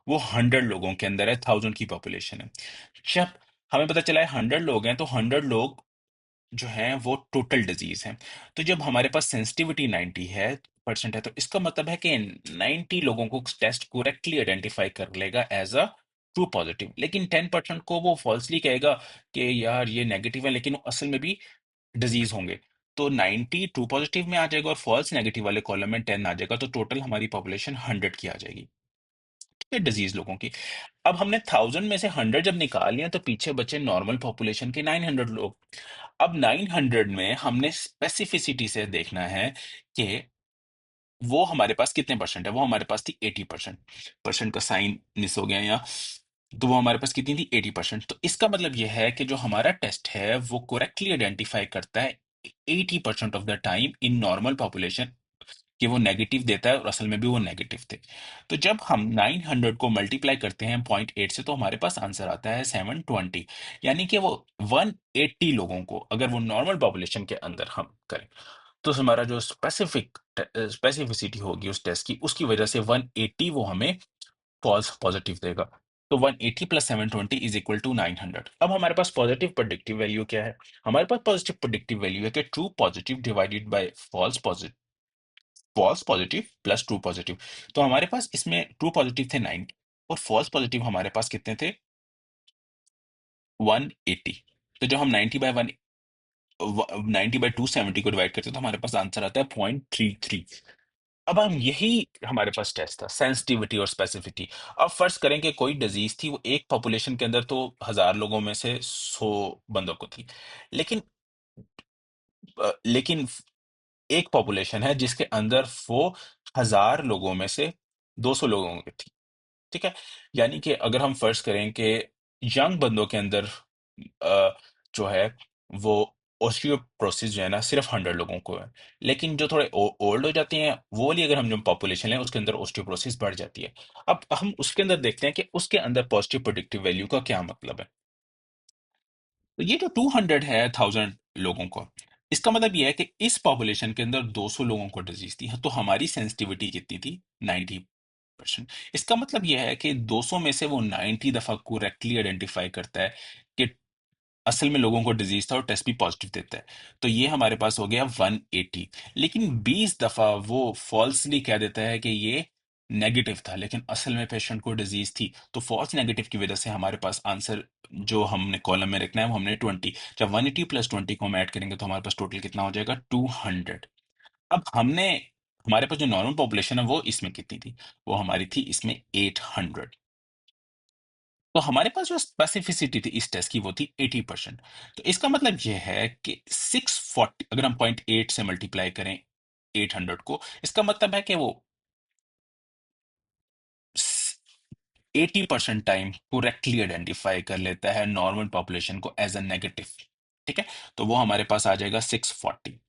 A: वो 100 लोगों के अंदर है, 1000 की पॉपुलेशन है। जब हमें पता चला है 100 लोग हैं तो 100 लोग जो हैं वो टोटल डिजीज हैं। तो जब हमारे पास सेंसिटिविटी 90 है परसेंट है तो इसका मतलब है कि 90 लोगों को टेस्ट करेक्टली आइडेंटिफाई कर लेगा एज अ ट्रू पॉजिटिव, लेकिन 10% को वो फॉल्सली कहेगा कि यार ये नेगेटिव है लेकिन वो असल में भी डिजीज होंगे। तो 90 ट्रू पॉजिटिव में आ जाएगा और फॉल्स नेगेटिव वाले कॉलम में 10 आ जाएगा, तो टोटल हमारी पॉपुलेशन 100 की आ जाएगी। या डिजीज लोगों की। अब हमने 1000 में से 100 जब निकाल लिया तो पीछे बचे नॉर्मल पॉपुलेशन के 900 लोग। अब 900 में हमने स्पेसिफिसिटी से देखना है कि वो हमारे पास कितने परसेंट है। वो हमारे पास थी 80%। परसेंट का साइन मिस हो गया यहाँ। तो वो हमारे पास कितनी थी 80%। तो इसका मतलब ये है कि जो हमारा टेस्ट है वो करेक्टली आइडेंटिफाई करता है 80% of the time in normal population कि वो नेगेटिव देता है, और असल में भी वो नेगेटिव थे। तो जब हम 900 को मल्टीप्लाई करते हैं 0.8 से तो हमारे पास आंसर आता है 720। यानी कि वो 180 लोगों को अगर वो नॉर्मल पॉपुलेशन के अंदर हम करें तो हमारा जो स्पेसिफिसिटी होगी उस टेस्ट की, उसकी वजह से 180 वो हमें फॉल्स पॉजिटिव देगा। तो 180 प्लस 720 इज इक्वल टू 900। अब हमारे पास पॉजिटिव प्रेडिक्टिव वैल्यू क्या है? हमारे पास पॉजिटिव प्रेडिक्टिव वैल्यू है कि true positive divided by false positive plus true positive. तो हमारे पास इसमें ट्रू पॉजिटिव थे 90 और फॉल्स पॉजिटिव हमारे पास कितने थे? 180। तो जब हम 90 बाय 270 को डिवाइड करते हैं तो हमारे पास आंसर आता है 0.33। अब हम यही हमारे पास टेस्ट था, सेंसिटिविटी और स्पेसिफिटी। अब फर्ज करें कि कोई डिजीज थी, वो एक पॉपुलेशन के अंदर तो 1000 लोगों में से 100 बंदों को थी, लेकिन लेकिन एक पॉपुलेशन है जिसके अंदर वो 1000 लोगों में से 200 लोगों की थी। ठीक है। यानी कि अगर हम फर्ज करें कि यंग बंदों के अंदर जो है वो ओस्टियोप्रोसिस जो है ना सिर्फ 100 लोगों को है, लेकिन जो थोड़े ओल्ड हो जाती हैं वो वाली अगर हम जो पॉपुलेशन है उसके अंदर ओस्टियोप्रोसिस बढ़ जाती है। अब हम उसके अंदर देखते हैं कि उसके अंदर पॉजिटिव प्रेडिक्टिव वैल्यू का क्या मतलब है। तो ये जो 200 है 1000 लोगों को, इसका मतलब ये है कि इस पॉपुलेशन के अंदर 200 लोगों को डिजीज थी, तो हमारी सेंसिटिविटी कितनी थी? 90%। इसका मतलब यह है कि 200 में से वो 90 दफा करेक्टली आइडेंटिफाई करता है कि असल में लोगों को डिजीज था और टेस्ट भी पॉजिटिव देता है। तो ये हमारे पास हो गया 180। लेकिन 20 दफा वो फॉल्सली कह देता है कि ये नेगेटिव था, लेकिन असल में पेशेंट को डिजीज थी। तो फॉल्स नेगेटिव की वजह से हमारे पास आंसर जो हमने कॉलम में रखना है वो हमने 20। जब 180 प्लस 20 को हम ऐड करेंगे तो हमारे पास टोटल कितना हो जाएगा? 200। अब हमने हमारे पास जो नॉर्मल पॉपुलेशन है वो इसमें कितनी थी? वो हमारी थी इसमें 800। तो हमारे पास जो स्पेसिफिसिटी थी इस टेस्ट की वो थी 80%। तो इसका मतलब यह है कि 640 अगर हम 0.8 से मल्टीप्लाई करें 800 को, इसका मतलब है कि वो 80% टाइम करेक्टली आइडेंटिफाई कर लेता है नॉर्मल पॉपुलेशन को एज अ नेगेटिव। ठीक है। तो वो हमारे पास आ जाएगा 640।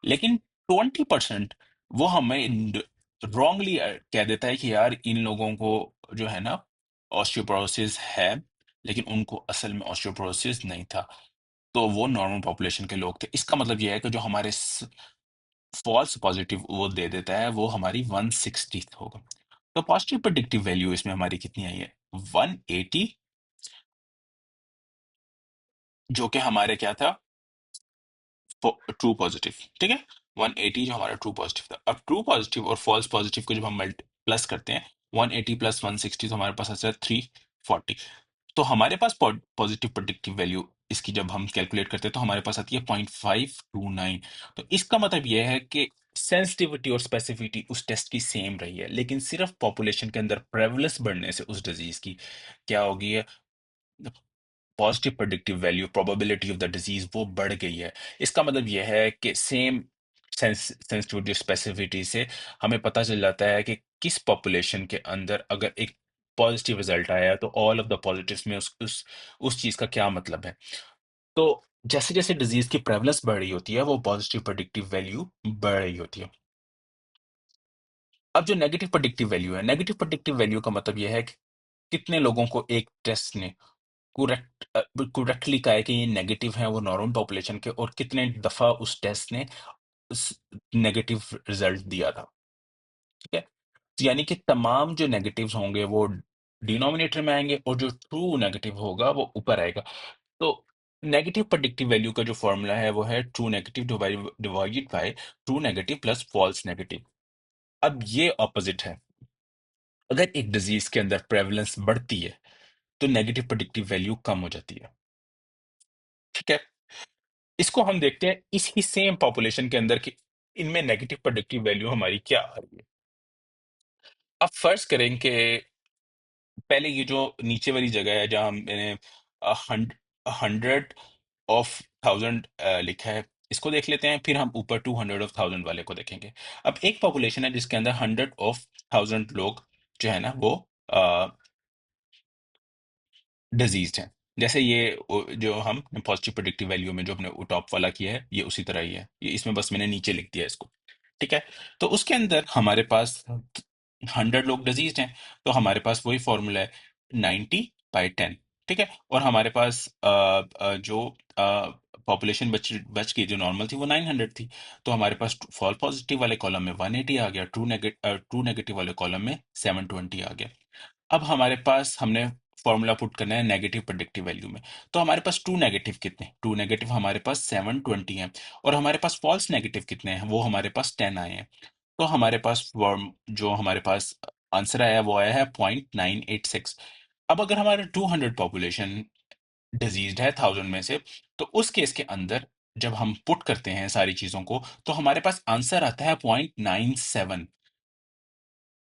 A: लेकिन 20% वो हमें रॉन्गली कह देता है कि यार इन लोगों को जो है ना ऑस्टियोपोरोसिस है, लेकिन उनको असल में ऑस्टियोपोरोसिस नहीं था। तो वो नॉर्मल पॉपुलेशन के लोग थे। इसका मतलब ये है कि जो हमारे फॉल्स पॉजिटिव वो दे देता है वो हमारी 160 होगा। तो पॉजिटिव प्रेडिक्टिव वैल्यू इसमें हमारी कितनी आई है? 180, जो कि हमारे क्या था? True positive. ठीक है। 180 जो हमारा ट्रू पॉजिटिव था। अब ट्रू पॉजिटिव और फॉल्स पॉजिटिव को जब हम मल्टी प्लस करते हैं 180 प्लस 160 तो हमारे पास आता है 340। तो हमारे पास पॉजिटिव प्रेडिक्टिव वैल्यू इसकी जब हम कैलकुलेट करते हैं तो हमारे पास आती है 0.529। तो इसका मतलब यह है कि सेंसिटिविटी और स्पेसिफिटी उस टेस्ट की सेम रही है, लेकिन सिर्फ पॉपुलेशन के अंदर प्रेवलेंस बढ़ने से उस डिजीज की क्या होगी है? Positive predictive value probability of the disease वो बढ़ गई है। इसका मतलब यह है कि सेम सेंसिटिविटी स्पेसिफिटी से हमें पता चल जाता है कि किस पॉपुलेशन के अंदर अगर एक पॉजिटिव रिजल्ट आया है तो ऑल ऑफ द पॉजिटिव्स में उस चीज का क्या मतलब है। तो जैसे जैसे डिजीज की प्रेवलेंस बढ़ रही होती है वो पॉजिटिव प्रेडिक्टिव वैल्यू बढ़ रही होती है। अब जो नेगेटिव प्रेडिक्टिव वैल्यू है, नेगेटिव प्रेडिक्टिव वैल्यू का मतलब यह है कि कितने लोगों को एक टेस्ट ने करेक्टली कहा है कि ये नेगेटिव है वो नॉर्मल पॉपुलेशन के, और कितने दफा उस टेस्ट ने नेगेटिव रिजल्ट दिया था। ठीक है। तो यानी कि तमाम जो नेगेटिव्स होंगे वो डिनोमिनेटर में आएंगे और जो ट्रू नेगेटिव होगा वो ऊपर आएगा। तो नेगेटिव प्रेडिक्टिव वैल्यू का जो फॉर्मूला है वो है true negative divided by true negative plus false negative. अब ये ऑपोजिट है। अगर एक डिजीज के अंदर प्रेवलेंस बढ़ती है तो नेगेटिव प्रेडिक्टिव वैल्यू कम हो जाती है। ठीक है। इसको हम देखते हैं इसी सेम पॉपुलेशन के अंदर कि इनमें नेगेटिव प्रेडिक्टिव वैल्यू हमारी क्या आ रही है। अब फर्ज करें कि पहले ये जो नीचे वाली जगह है जहां मैंने 100 ऑफ 1000 लिखा है, इसको देख लेते हैं, फिर हम ऊपर 200 ऑफ 1000 वाले को देखेंगे। अब एक पॉपुलेशन है जिसके अंदर 100 ऑफ 1000 लोग जो है ना वो डिजीज्ड हैं। जैसे ये जो हम पॉजिटिव प्रेडिक्टिव वैल्यू में जो हमने टॉप वाला किया है, ये उसी तरह ही है, ये इसमें बस मैंने नीचे लिख दिया इसको। ठीक है। तो उसके अंदर हमारे पास 100 लोग डिजीज्ड हैं, तो हमारे पास वही फॉर्मूला है, 90/10। ठीक है। और हमारे पास जो पॉपुलेशन बच बच गई जो नॉर्मल थी वो 900 थी, तो हमारे पास फॉल पॉजिटिव वाले कॉलम में 180 आ गया, ट्रू नेगेटिव वाले कॉलम में 720 आ गया। अब हमारे पास हमने फॉर्मूला पुट करना है नेगेटिव प्रेडिक्टिव वैल्यू में। तो हमारे पास ट्रू नेगेटिव कितने, ट्रू नेगेटिव हमारे पास 720 हैं, और हमारे पास फॉल्स नेगेटिव कितने हैं, वो हमारे पास 10 आए हैं। तो हमारे पास फॉर्म जो हमारे पास आंसर आया वो आया है 0.986। अब अगर हमारे 200 पॉपुलेशन डिजीज्ड है 1000 में से, तो उस केस के अंदर जब हम पुट करते हैं सारी चीजों को, तो हमारे पास आंसर आता है 0.97।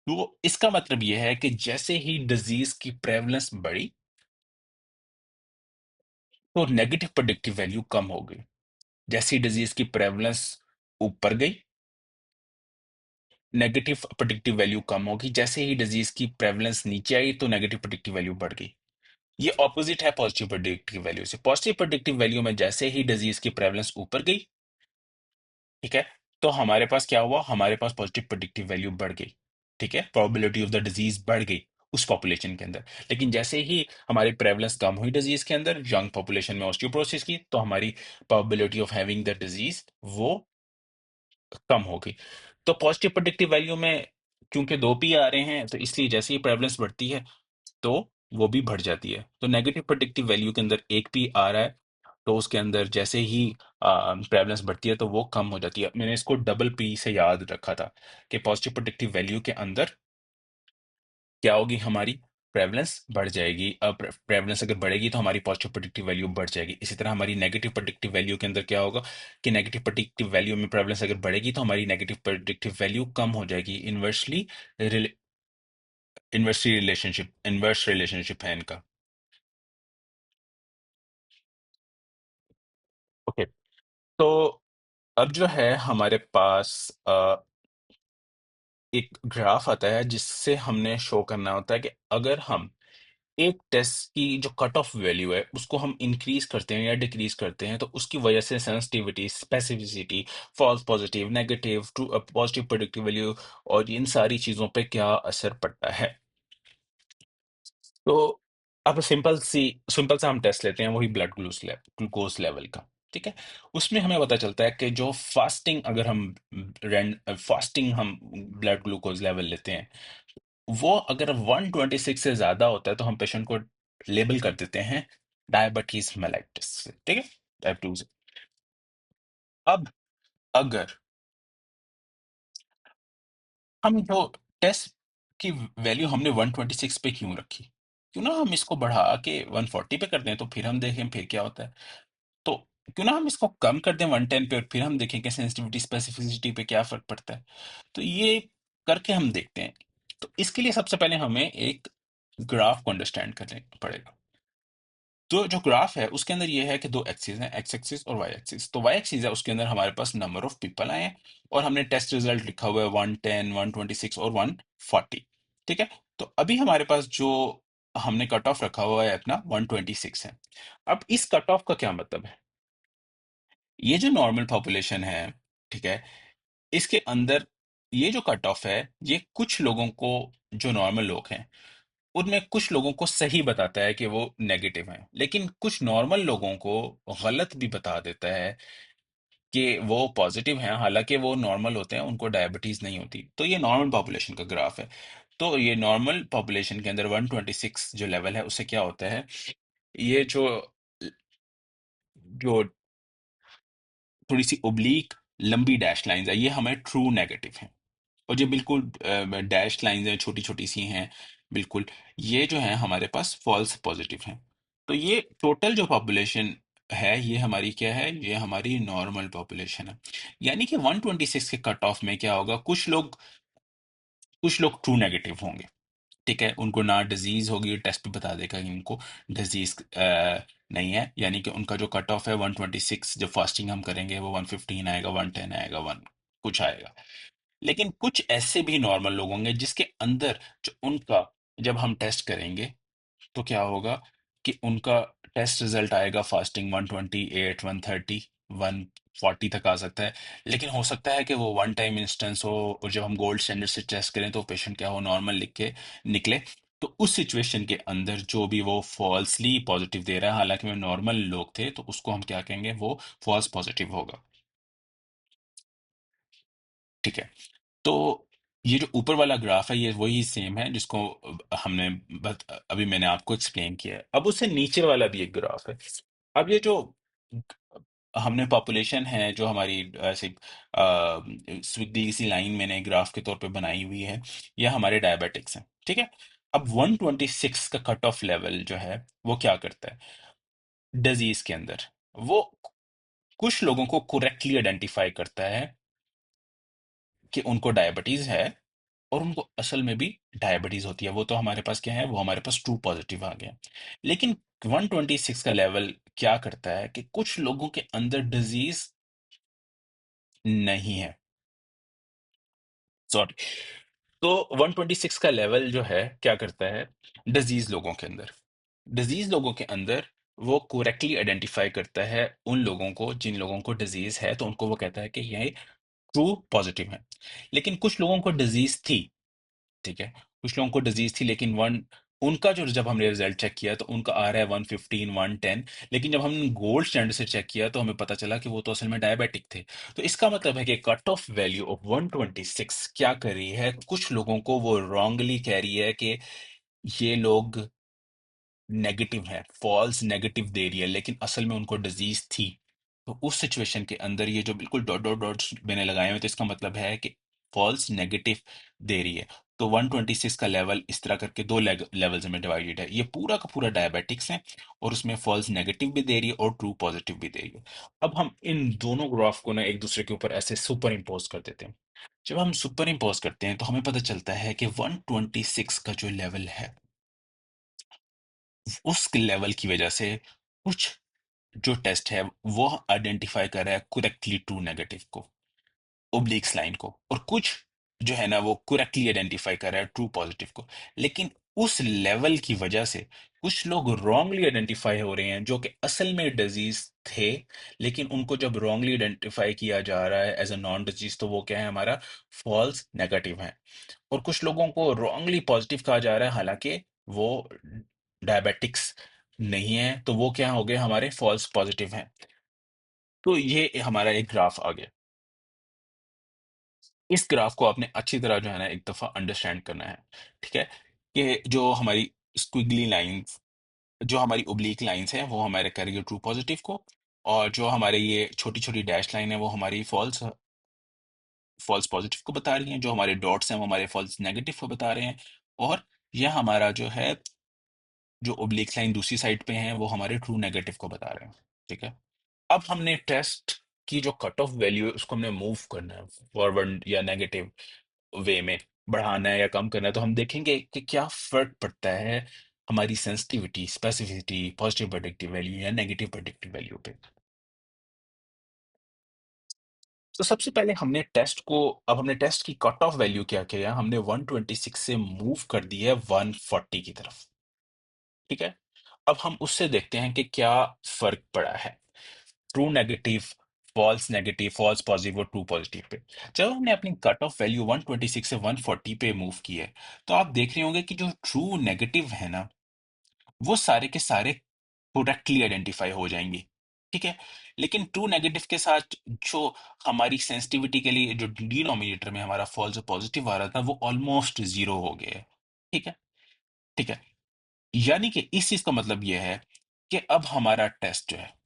A: तो इसका मतलब यह है कि जैसे ही डिजीज की प्रेवलेंस बढ़ी, तो नेगेटिव प्रेडिक्टिव वैल्यू कम हो गई। जैसी डिजीज की प्रेवलेंस ऊपर गई, नेगेटिव प्रेडिक्टिव वैल्यू कम होगी। जैसे ही डिजीज की प्रेवलेंस नीचे आई, तो नेगेटिव प्रेडिक्टिव वैल्यू बढ़ गई। ये ऑपोजिट है पॉजिटिव प्रेडिक्टिव वैल्यू से। पॉजिटिव प्रेडिक्टिव वैल्यू में जैसे ही डिजीज की प्रेवलेंस ऊपर गई, ठीक है, तो हमारे पास क्या हुआ, हमारे पास पॉजिटिव प्रेडिक्टिव वैल्यू बढ़ गई। ठीक है, प्रोबेबिलिटी ऑफ द डिजीज बढ़ गई उस पॉपुलेशन के अंदर। लेकिन जैसे ही हमारी प्रेवलेंस कम हुई डिजीज के अंदर, यंग पॉपुलेशन में ऑस्टियोपोरोसिस की, तो हमारी probability of having the disease वो कम हो गई। तो पॉजिटिव प्रेडिक्टिव वैल्यू में क्योंकि दो पी आ रहे हैं, तो इसलिए जैसे ही प्रेवलेंस बढ़ती है तो वो भी बढ़ जाती है। तो नेगेटिव प्रेडिक्टिव वैल्यू के अंदर एक पी आ रहा है, तो उसके अंदर जैसे ही प्रेवलेंस बढ़ती है तो वो कम हो जाती है। मैंने इसको डबल पी से याद रखा था कि पॉजिटिव प्रेडिक्टिव वैल्यू के अंदर क्या होगी, हमारी प्रेवलेंस बढ़ जाएगी। अब प्रेवलेंस अगर बढ़ेगी तो हमारी पॉजिटिव प्रेडिक्टिव वैल्यू बढ़ जाएगी। इसी तरह हमारी नेगेटिव प्रेडिक्टिव वैल्यू के अंदर क्या होगा कि नेगेटिव प्रेडिक्टिव वैल्यू में प्रेवलेंस अगर बढ़ेगी तो हमारी नेगेटिव प्रेडिक्टिव वैल्यू कम हो जाएगी। इन्वर्स रिलेशनशिप है इनका। ओके। तो अब जो है हमारे पास एक ग्राफ आता है जिससे हमने शो करना होता है कि अगर हम एक टेस्ट की जो कट ऑफ वैल्यू है उसको हम इंक्रीज करते हैं या डिक्रीज करते हैं, तो उसकी वजह से sensitivity, specificity, false positive, negative, true positive predictive value और इन सारी चीजों पे क्या असर पड़ता है। तो अब सिंपल सा हम टेस्ट लेते हैं, वही ब्लड ग्लूकोज लेवल का। ठीक है। उसमें हमें पता चलता है कि जो फास्टिंग हम ब्लड ग्लूकोज लेवल लेते हैं, वो अगर 126 से ज्यादा होता है तो हम पेशेंट को लेबल कर देते हैं डायबिटीज मेलाइटिस से। ठीक है, टाइप 2 से। अब अगर हम जो टेस्ट की वैल्यू हमने 126 पे क्यों रखी, क्यों ना हम इसको बढ़ा के 140 पे कर दें, तो फिर हम देखें फिर क्या होता है। तो क्यों ना हम इसको कम कर दें 110 पे, और फिर हम देखें कि सेंसिटिविटी स्पेसिफिसिटी पे क्या फर्क पड़ता है। तो ये करके हम देखते हैं। तो इसके लिए सबसे पहले हमें एक ग्राफ को अंडरस्टैंड करने पड़ेगा। तो जो ग्राफ है उसके अंदर ये है कि दो एक्सिस हैं, एक्स एक्सिस और वाई एक्सिस। तो वाई एक्सिस है उसके अंदर हमारे पास नंबर ऑफ पीपल आए हैं, और हमने टेस्ट रिजल्ट लिखा हुआ है 110, 126 और 140। ठीक है। तो अभी हमारे पास जो हमने कट ऑफ रखा हुआ है अपना 126 है। अब इस कट ऑफ का क्या मतलब है, ये जो नॉर्मल पॉपुलेशन है, ठीक है, इसके अंदर ये जो कट ऑफ है, ये कुछ लोगों को, जो नॉर्मल लोग हैं उनमें कुछ लोगों को सही बताता है कि वो नेगेटिव हैं, लेकिन कुछ नॉर्मल लोगों को गलत भी बता देता है कि वो पॉजिटिव हैं, हालांकि वो नॉर्मल होते हैं, उनको डायबिटीज नहीं होती। तो ये नॉर्मल पॉपुलेशन का ग्राफ है। तो ये नॉर्मल पॉपुलेशन के अंदर 126 जो लेवल है उससे क्या होता है, ये जो जो थोड़ी सी ओब्लीक लंबी डैश लाइंस है, ये हमें ट्रू नेगेटिव है। और जो बिल्कुल डैश लाइंस हैं, छोटी छोटी सी हैं बिल्कुल, ये जो है हमारे पास फॉल्स पॉजिटिव हैं। तो ये टोटल जो पॉपुलेशन है ये हमारी क्या है, ये हमारी नॉर्मल पॉपुलेशन है। यानी कि 126 के कट ऑफ में क्या होगा, कुछ लोग ट्रू नेगेटिव होंगे। ठीक है, उनको ना डिजीज होगी, टेस्ट भी बता देगा कि उनको डिजीज नहीं है, यानी कि उनका जो कट ऑफ है 126, जब फास्टिंग हम करेंगे वो 115 आएगा, 110 आएगा, वन कुछ आएगा। लेकिन कुछ ऐसे भी नॉर्मल लोग होंगे जिसके अंदर जो उनका, जब हम टेस्ट करेंगे तो क्या होगा कि उनका टेस्ट रिजल्ट आएगा फास्टिंग 128, 130, 140 तक आ सकता है। लेकिन हो सकता है कि वो वन टाइम इंस्टेंस हो, और जब हम गोल्ड स्टैंडर्ड से टेस्ट करें तो पेशेंट क्या हो, नॉर्मल लिख के निकले। तो उस सिचुएशन के अंदर जो भी वो फॉल्सली पॉजिटिव दे रहा है, हालांकि वो नॉर्मल लोग थे, तो उसको हम क्या कहेंगे, वो फॉल्स पॉजिटिव होगा। ठीक है। तो ये जो ऊपर वाला ग्राफ है, ये वही सेम है जिसको हमने अभी मैंने आपको एक्सप्लेन किया है। अब उससे नीचे वाला भी एक ग्राफ है। अब ये जो हमने पॉपुलेशन है जो हमारी ऐसे स्विगली सी लाइन मैंने ग्राफ के तौर पे बनाई हुई है, ये हमारे डायबिटिक्स हैं। ठीक है। अब 126 का कट ऑफ लेवल जो है वो क्या करता है डिजीज के अंदर, वो कुछ लोगों को करेक्टली आइडेंटिफाई करता है कि उनको डायबिटीज है, और उनको असल में भी डायबिटीज होती है। वो तो हमारे पास क्या है, वो हमारे पास ट्रू पॉजिटिव आ गया। लेकिन 126 का लेवल क्या करता है कि कुछ लोगों के अंदर डिजीज नहीं है, सॉरी। तो 126 का लेवल जो है क्या करता है डिजीज लोगों के अंदर, डिजीज लोगों के अंदर वो करेक्टली आइडेंटिफाई करता है उन लोगों को, जिन लोगों को डिजीज है, तो उनको वो कहता है कि ये ट्रू पॉजिटिव है। लेकिन कुछ लोगों को डिजीज थी, ठीक है, कुछ लोगों को डिजीज थी, लेकिन वन उनका जो, जब हमने रिजल्ट चेक किया तो उनका आ रहा है 115, 110। लेकिन जब हमने गोल्ड स्टैंडर्ड से चेक किया तो हमें पता चला कि वो तो असल में डायबिटिक थे। तो इसका मतलब है कि कट ऑफ वैल्यू ऑफ 126 क्या कर रही है, कुछ लोगों को वो रॉन्गली कह रही है कि ये लोग नेगेटिव है, फॉल्स नेगेटिव दे रही है, लेकिन असल में उनको डिजीज थी। तो उस सिचुएशन के अंदर ये जो बिल्कुल डॉट डॉट डॉट्स मैंने लगाए हुए, तो इसका मतलब है कि फॉल्स नेगेटिव दे रही है। तो 126 का लेवल इस तरह करके दो लेवल्स में डिवाइडेड है, ये पूरा का पूरा डायबिटिक्स है, और उसमें फॉल्स नेगेटिव भी दे रही है और ट्रू पॉजिटिव भी दे रही है। अब हम इन दोनों ग्राफ को ना एक दूसरे के ऊपर ऐसे सुपर इम्पोज कर देते हैं। जब हम सुपर इम्पोज करते हैं तो हमें पता चलता है कि 126 का जो लेवल है, उस लेवल की वजह से कुछ जो टेस्ट है वो आइडेंटिफाई कर रहा है करेक्टली ट्रू नेगेटिव को, ओब्लिक्स लाइन को, और कुछ जो है ना वो करेक्टली आइडेंटिफाई कर रहा है ट्रू पॉजिटिव को। लेकिन उस लेवल की वजह से कुछ लोग रॉन्गली आइडेंटिफाई हो रहे हैं जो कि असल में डिजीज थे, लेकिन उनको जब रॉन्गली आइडेंटिफाई किया जा रहा है एज अ नॉन डिजीज, तो वो क्या है, हमारा फॉल्स नेगेटिव है। और कुछ लोगों को रॉन्गली पॉजिटिव कहा जा रहा है, हालांकि वो डायबिटिक्स नहीं है, तो वो क्या हो गए, हमारे फॉल्स पॉजिटिव हैं। तो ये हमारा एक ग्राफ आ गया। इस ग्राफ को आपने अच्छी तरह जो है ना एक दफा अंडरस्टैंड करना है। ठीक है, कि जो हमारी स्क्विगली लाइंस, जो हमारी ओब्लिक लाइंस हैं, वो हमारे करेंगे ट्रू पॉजिटिव को, और जो हमारे ये छोटी छोटी डैश लाइन है वो हमारी फॉल्स फॉल्स पॉजिटिव को बता रही हैं, जो हमारे डॉट्स हैं वो हमारे फॉल्स नेगेटिव को बता रहे हैं, और यह हमारा जो है, जो ओब्लिक लाइन दूसरी साइड पे हैं वो हमारे ट्रू नेगेटिव को बता रहे हैं। ठीक है। अब हमने टेस्ट की जो कट ऑफ वैल्यू है उसको हमने मूव करना है फॉरवर्ड या नेगेटिव वे में, बढ़ाना है या कम करना है, तो हम देखेंगे कि क्या फर्क पड़ता है हमारी sensitivity, specificity, positive predictive value या नेगेटिव प्रेडिक्टिव वैल्यू पे। तो सबसे पहले हमने टेस्ट को, अब हमने टेस्ट की कट ऑफ वैल्यू क्या किया, हमने 126 से मूव कर दी है 140 की तरफ। ठीक है। अब हम उससे देखते हैं कि क्या फर्क पड़ा है ट्रू नेगेटिव, फॉल्स पॉजिटिव और ट्रू पॉजिटिव पे। जब हमने अपनी कट ऑफ वैल्यू 126 से 140 पे मूव की है, तो आप देख रहे होंगे कि जो ट्रू नेगेटिव है ना, वो सारे के सारे करेक्टली आइडेंटिफाई हो जाएंगे। ठीक है। लेकिन ट्रू नेगेटिव के साथ जो हमारी सेंसिटिविटी के लिए जो डिनोमिनेटर में हमारा फॉल्स और पॉजिटिव आ रहा था, वो ऑलमोस्ट जीरो हो गया है। ठीक है। ठीक है। यानी कि इस चीज का मतलब यह है कि अब हमारा टेस्ट जो है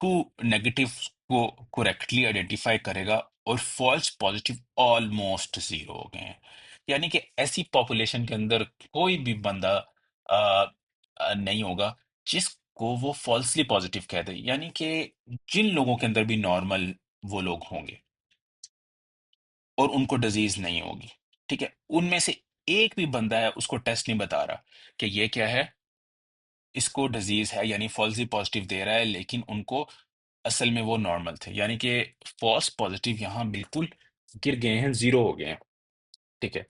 A: टू नेगेटिव को करेक्टली आइडेंटिफाई करेगा, और फॉल्स पॉजिटिव ऑलमोस्ट जीरो हो गए हैं। यानी कि ऐसी पॉपुलेशन के अंदर कोई भी बंदा नहीं होगा जिसको वो फॉल्सली पॉजिटिव कह दे, यानी कि जिन लोगों के अंदर भी नॉर्मल वो लोग होंगे और उनको डिजीज नहीं होगी, ठीक है, उनमें से एक भी बंदा है उसको टेस्ट नहीं बता रहा कि ये क्या है, इसको डिजीज है, यानी फॉल्सली पॉजिटिव दे रहा है, लेकिन उनको असल में वो नॉर्मल थे, यानी कि फॉल्स पॉजिटिव यहाँ बिल्कुल गिर गए हैं, जीरो हो गए हैं। ठीक है।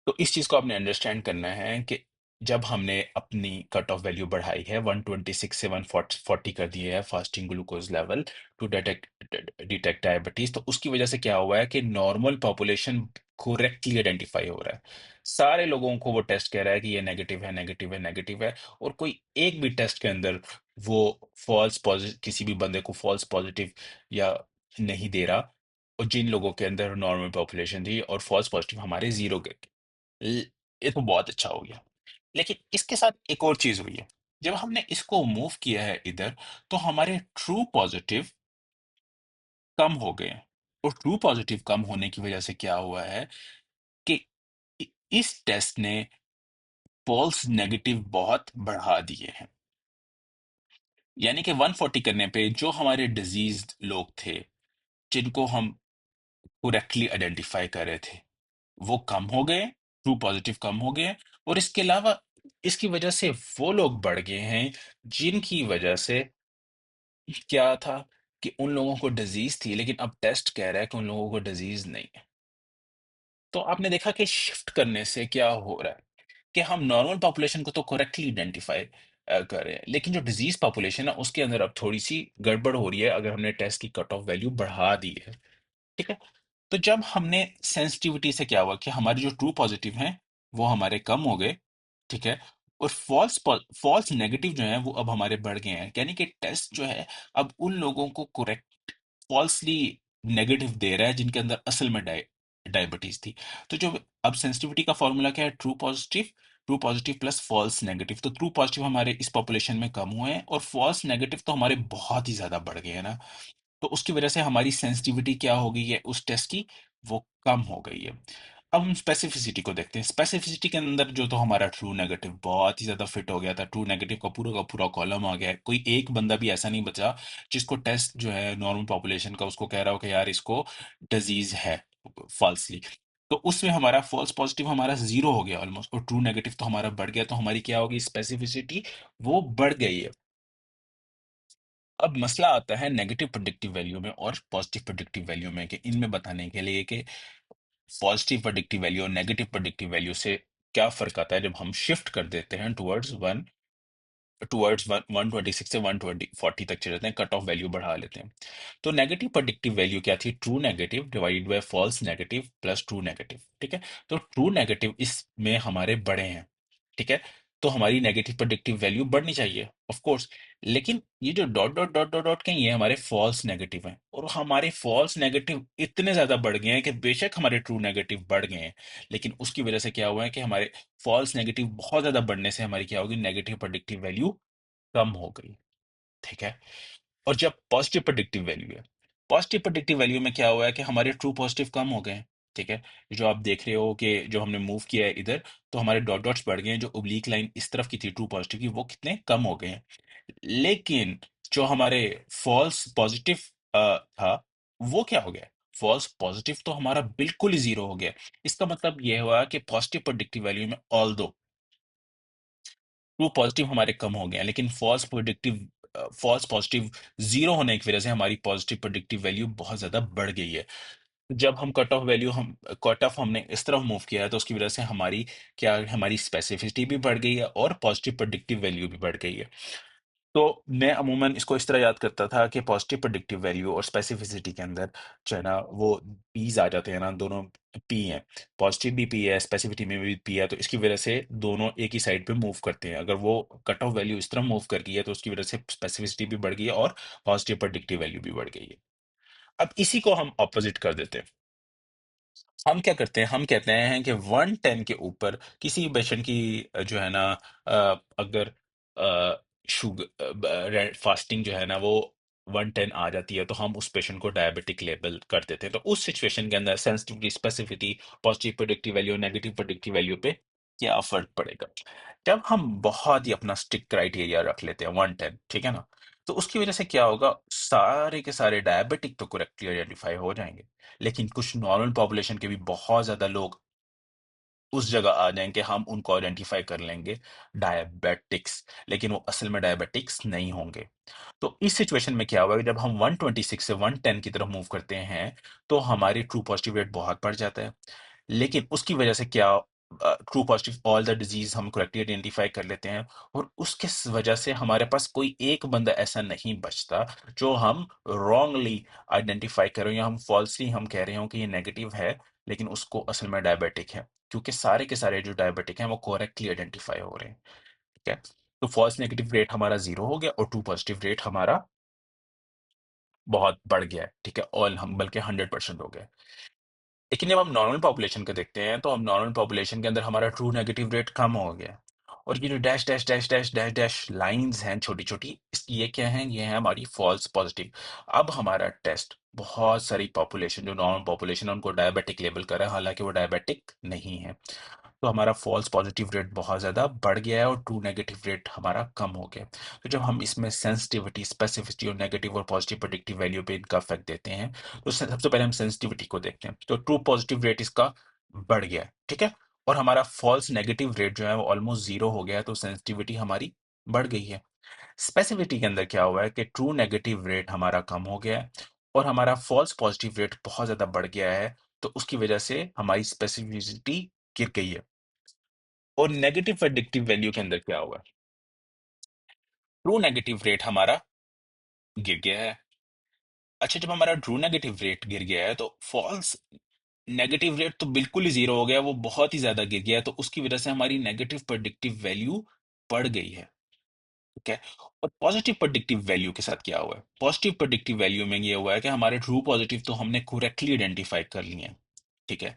A: तो इस चीज को आपने अंडरस्टैंड करना है कि जब हमने अपनी कट ऑफ वैल्यू बढ़ाई है 126 से 140 कर दिए है fasting glucose level to detect detect diabetes, तो उसकी वजह से क्या हुआ है कि नॉर्मल पॉपुलेशन करेक्टली आइडेंटिफाई हो रहा है। सारे लोगों को वो टेस्ट कह रहा है कि ये नेगेटिव है, नेगेटिव है, नेगेटिव है, और कोई एक भी टेस्ट के अंदर वो फॉल्स पॉजिटिव, किसी भी बंदे को फॉल्स पॉजिटिव या नहीं दे रहा। और जिन लोगों के अंदर नॉर्मल पॉपुलेशन थी और फॉल्स पॉजिटिव हमारे जीरो, ल- ये तो बहुत अच्छा हो गया। लेकिन इसके साथ एक और चीज हुई है। जब हमने इसको मूव किया है इधर, तो हमारे ट्रू पॉजिटिव कम हो गए हैं। और ट्रू पॉजिटिव कम होने की वजह से क्या हुआ है कि इ- इस टेस्ट ने फॉल्स नेगेटिव बहुत बढ़ा दिए हैं। यानी कि 140 करने पे जो हमारे डिजीज लोग थे, जिनको हम करेक्टली आइडेंटिफाई कर रहे थे, वो कम हो गए, ट्रू पॉजिटिव कम हो गए। और इसके अलावा इसकी वजह से वो लोग बढ़ गए हैं जिनकी वजह से क्या था कि उन लोगों को डिजीज थी, लेकिन अब टेस्ट कह रहा है कि उन लोगों को डिजीज नहीं है। तो आपने देखा कि शिफ्ट करने से क्या हो रहा है कि हम नॉर्मल पॉपुलेशन को तो करेक्टली आइडेंटिफाई कर रहे हैं, लेकिन जो डिजीज पॉपुलेशन है उसके अंदर अब थोड़ी सी गड़बड़ हो रही है अगर हमने टेस्ट की कट ऑफ वैल्यू बढ़ा दी है। ठीक है। तो जब हमने सेंसिटिविटी से क्या हुआ कि हमारे जो ट्रू पॉजिटिव हैं वो हमारे कम हो गए। ठीक है। और फॉल्स नेगेटिव जो है वो अब हमारे बढ़ गए हैं, यानी कि टेस्ट जो है अब उन लोगों को करेक्ट फॉल्सली नेगेटिव दे रहा है जिनके अंदर असल में डायबिटीज थी। तो जो अब सेंसिटिविटी का फॉर्मूला क्या है, true positive plus false negative. तो ट्रू पॉजिटिव हमारे इस पॉपुलेशन में कम हुए हैं और फॉल्स नेगेटिव तो हमारे बहुत ही ज्यादा बढ़ गए हैं ना। तो उसकी वजह से हमारी सेंसिटिविटी क्या हो गई है उस टेस्ट की, वो कम हो गई है। अब हम स्पेसिफिसिटी को देखते हैं। स्पेसिफिसिटी के अंदर जो तो हमारा ट्रू नेगेटिव बहुत ही ज्यादा फिट हो गया था, ट्रू नेगेटिव का पूरा कॉलम आ गया है। कोई एक बंदा भी ऐसा नहीं बचा जिसको टेस्ट जो है नॉर्मल पॉपुलेशन का उसको कह रहा हो कि यार इसको डिजीज है फॉल्सली। तो उसमें हमारा फॉल्स पॉजिटिव हमारा जीरो हो गया ऑलमोस्ट, और ट्रू नेगेटिव तो हमारा बढ़ गया। तो हमारी क्या होगी स्पेसिफिसिटी, वो बढ़ गई है। अब मसला आता है नेगेटिव प्रेडिक्टिव वैल्यू में और पॉजिटिव प्रेडिक्टिव वैल्यू में, कि इनमें बताने के लिए कि पॉजिटिव प्रेडिक्टिव वैल्यू और नेगेटिव प्रेडिक्टिव वैल्यू से क्या फर्क आता है जब हम शिफ्ट कर देते हैं टुवर्ड्स 126 से 140 तक चले जाते हैं, कट ऑफ वैल्यू बढ़ा लेते हैं। तो नेगेटिव प्रेडिक्टिव वैल्यू क्या थी, true negative divided by false negative plus true negative. ठीक है। तो ट्रू नेगेटिव इसमें हमारे बड़े हैं। ठीक है। तो हमारी नेगेटिव प्रेडिक्टिव वैल्यू बढ़नी चाहिए ऑफ कोर्स। लेकिन ये जो dot dot dot dot dot के ये हमारे फॉल्स नेगेटिव हैं, और हमारे फॉल्स नेगेटिव इतने ज्यादा बढ़ गए हैं कि बेशक हमारे ट्रू नेगेटिव बढ़ गए हैं, लेकिन उसकी वजह से क्या हुआ है कि हमारे फॉल्स नेगेटिव बहुत ज्यादा बढ़ने से हमारी क्या होगी, नेगेटिव प्रेडिक्टिव वैल्यू कम हो गई। ठीक है। और जब पॉजिटिव प्रेडिक्टिव वैल्यू है, पॉजिटिव प्रेडिक्टिव वैल्यू में क्या हुआ है कि हमारे ट्रू पॉजिटिव कम हो गए हैं। ठीक है। जो आप देख रहे हो कि जो हमने मूव किया है इधर, तो हमारे डॉट डॉट्स बढ़ गए हैं, जो ओब्लिक लाइन इस तरफ की थी ट्रू पॉजिटिव की, वो कितने कम हो गए हैं। लेकिन जो हमारे फॉल्स पॉजिटिव था, वो क्या हो गया, फॉल्स पॉजिटिव तो हमारा बिल्कुल ही जीरो हो गया। इसका मतलब यह हुआ कि पॉजिटिव प्रेडिक्टिव वैल्यू में ऑल ट्रू पॉजिटिव हमारे कम हो गए हैं, लेकिन फॉल्स पॉजिटिव जीरो होने की वजह से हमारी पॉजिटिव प्रेडिक्टिव वैल्यू बहुत ज्यादा बढ़ गई है। जब हम कट ऑफ हमने इस तरफ मूव किया है, तो उसकी वजह से हमारी स्पेसिफिसिटी भी बढ़ गई है और पॉजिटिव प्रेडिक्टिव वैल्यू भी बढ़ गई है। तो मैं अमूमन इसको इस तरह याद करता था कि पॉजिटिव प्रेडिक्टिव वैल्यू और स्पेसिफिसिटी के अंदर जो है ना वो पीज आ जाते हैं ना, दोनों पी हैं। पॉजिटिव भी पी है, स्पेसिफिसिटी में भी पी है, तो इसकी वजह से दोनों एक ही साइड पे मूव करते हैं। अगर वो कट ऑफ वैल्यू इस तरह मूव कर गई है तो उसकी वजह से स्पेसिफिसिटी भी बढ़ गई है और पॉजिटिव प्रेडिक्टिव वैल्यू भी बढ़ गई है। अब इसी को हम ऑपोजिट कर देते हैं। हम क्या करते हैं, हम कहते हैं कि 110 के ऊपर किसी पेशेंट की जो है ना अगर शुगर फास्टिंग जो है ना वो 110 आ जाती है, तो हम उस पेशेंट को डायबिटिक लेबल कर देते हैं। तो उस सिचुएशन के अंदर sensitivity, स्पेसिफिटी, positive predictive value, negative predictive value पे क्या फर्क पड़ेगा। जब हम बहुत ही अपना स्ट्रिक्ट क्राइटेरिया रख लेते हैं 110, ठीक है ना, तो उसकी वजह से क्या होगा, सारे के सारे डायबिटिक तो करेक्टली आइडेंटिफाई हो जाएंगे, लेकिन कुछ नॉर्मल पॉपुलेशन के भी बहुत ज्यादा लोग उस जगह आ जाएँगे, हम उनको आइडेंटिफ़ाई कर लेंगे डायबिटिक्स, लेकिन वो असल में डायबिटिक्स नहीं होंगे। तो इस सिचुएशन में क्या हुआ कि जब हम 126 से 110 की तरफ मूव करते हैं, तो हमारी ट्रू पॉजिटिव रेट बहुत बढ़ जाता है। लेकिन उसकी वजह से क्या true positive all the disease हम करेक्टली आइडेंटिफ़ाई कर लेते हैं और उसके वजह से हमारे पास कोई एक बंदा ऐसा नहीं बचता, जो हम रॉन्गली आइडेंटिफ़ाई कर रहे हो या हम फॉल्सली हम कह रहे हो कि ये नेगेटिव है, लेकिन उसको असल में डायबिटिक है। क्योंकि सारे के सारे जो डायबिटिक हैं, वो करेक्टली आइडेंटिफ़ाई हो रहे हैं। ठीक है? तो फॉल्स नेगेटिव रेट हमारा 0 हो गया और ट्रू पॉजिटिव रेट हमारा बहुत बढ़ गया है, ठीक है? ऑल हम बल्कि 100% हो गया है। लेकिन जब हम नॉर्मल पॉपुलेशन को देखते हैं, तो हम नॉर्मल पॉपुलेशन के अंदर हमारा ट्रू नेगेटिव रेट कम हो गया है। और ये जो dash, dash, dash, dash, dash, dash lines हैं छोटी-छोटी, इस ये क्या हैं? ये हैं हमारी फॉल्स पॉजिटिव। अब हमारा टेस्ट बहुत सारी पॉपुलेशन जो नॉर्मल पॉपुलेशन है, उनको डायबिटिक लेबल कर रहा है, हालाँकि वो डायबिटिक नहीं है। तो हमारा फॉल्स पॉजिटिव रेट बहुत ज़्यादा बढ़ गया है और ट्रू नेगेटिव रेट हमारा कम हो गया है। तो जब हम इसमें सेंसिटिविटी, स्पेसिफिसिटी और नेगेटिव और पॉजिटिव प्रेडिक्टिव वैल्यू पे इनका इफेक्ट देते हैं, तो सबसे पहले हम सेंसिटिविटी को देखते हैं। तो ट्रू पॉजिटिव रेट इसका बढ़ गया है, ठीक है? और हमारा फॉल्स नेगेटिव रेट जो है वो ऑलमोस्ट 0 हो गया है, तो सेंसिटिविटी हमारी बढ़ गई है। स्पेसिफिसिटी के अंदर क्या हुआ है कि ट्रू नेगेटिव रेट हमारा कम हो गया है और हमारा फॉल्स पॉजिटिव रेट बहुत ज़्यादा बढ़ गया है, तो उसकी वजह से हमारी स्पेसिफिसिटी गिर गई है। और नेगेटिव प्रेडिक्टिव वैल्यू के अंदर क्या होगा? ट्रू नेगेटिव रेट हमारा गिर गया है। अच्छा, जब हमारा ट्रू नेगेटिव रेट गिर गया है, तो फॉल्स नेगेटिव रेट तो बिल्कुल ही जीरो हो गया, वो बहुत ही ज्यादा गिर गया है, तो उसकी वजह से हमारी नेगेटिव प्रेडिक्टिव वैल्यू बढ़ गई है। ठीक है? और पॉजिटिव प्रेडिक्टिव वैल्यू के साथ क्या हुआ है? पॉजिटिव प्रेडिक्टिव वैल्यू में ये हुआ है कि हमारे ट्रू पॉजिटिव तो हमने करेक्टली आइडेंटिफाई कर लिए हैं। ठीक है?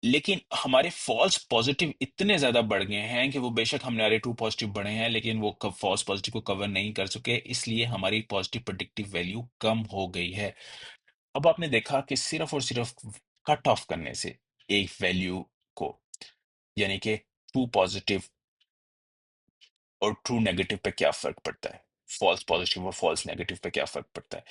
A: लेकिन हमारे फॉल्स पॉजिटिव इतने ज्यादा बढ़ गए हैं कि वो बेशक हमारे ट्रू पॉजिटिव बढ़े हैं, लेकिन वो फॉल्स पॉजिटिव को कवर नहीं कर सके, इसलिए हमारी पॉजिटिव प्रेडिक्टिव वैल्यू कम हो गई है। अब आपने देखा कि सिर्फ और सिर्फ कट ऑफ करने से एक वैल्यू को, यानी कि ट्रू पॉजिटिव और ट्रू नेगेटिव पे क्या फर्क पड़ता है, फॉल्स पॉजिटिव और फॉल्स नेगेटिव पे क्या फर्क पड़ता है।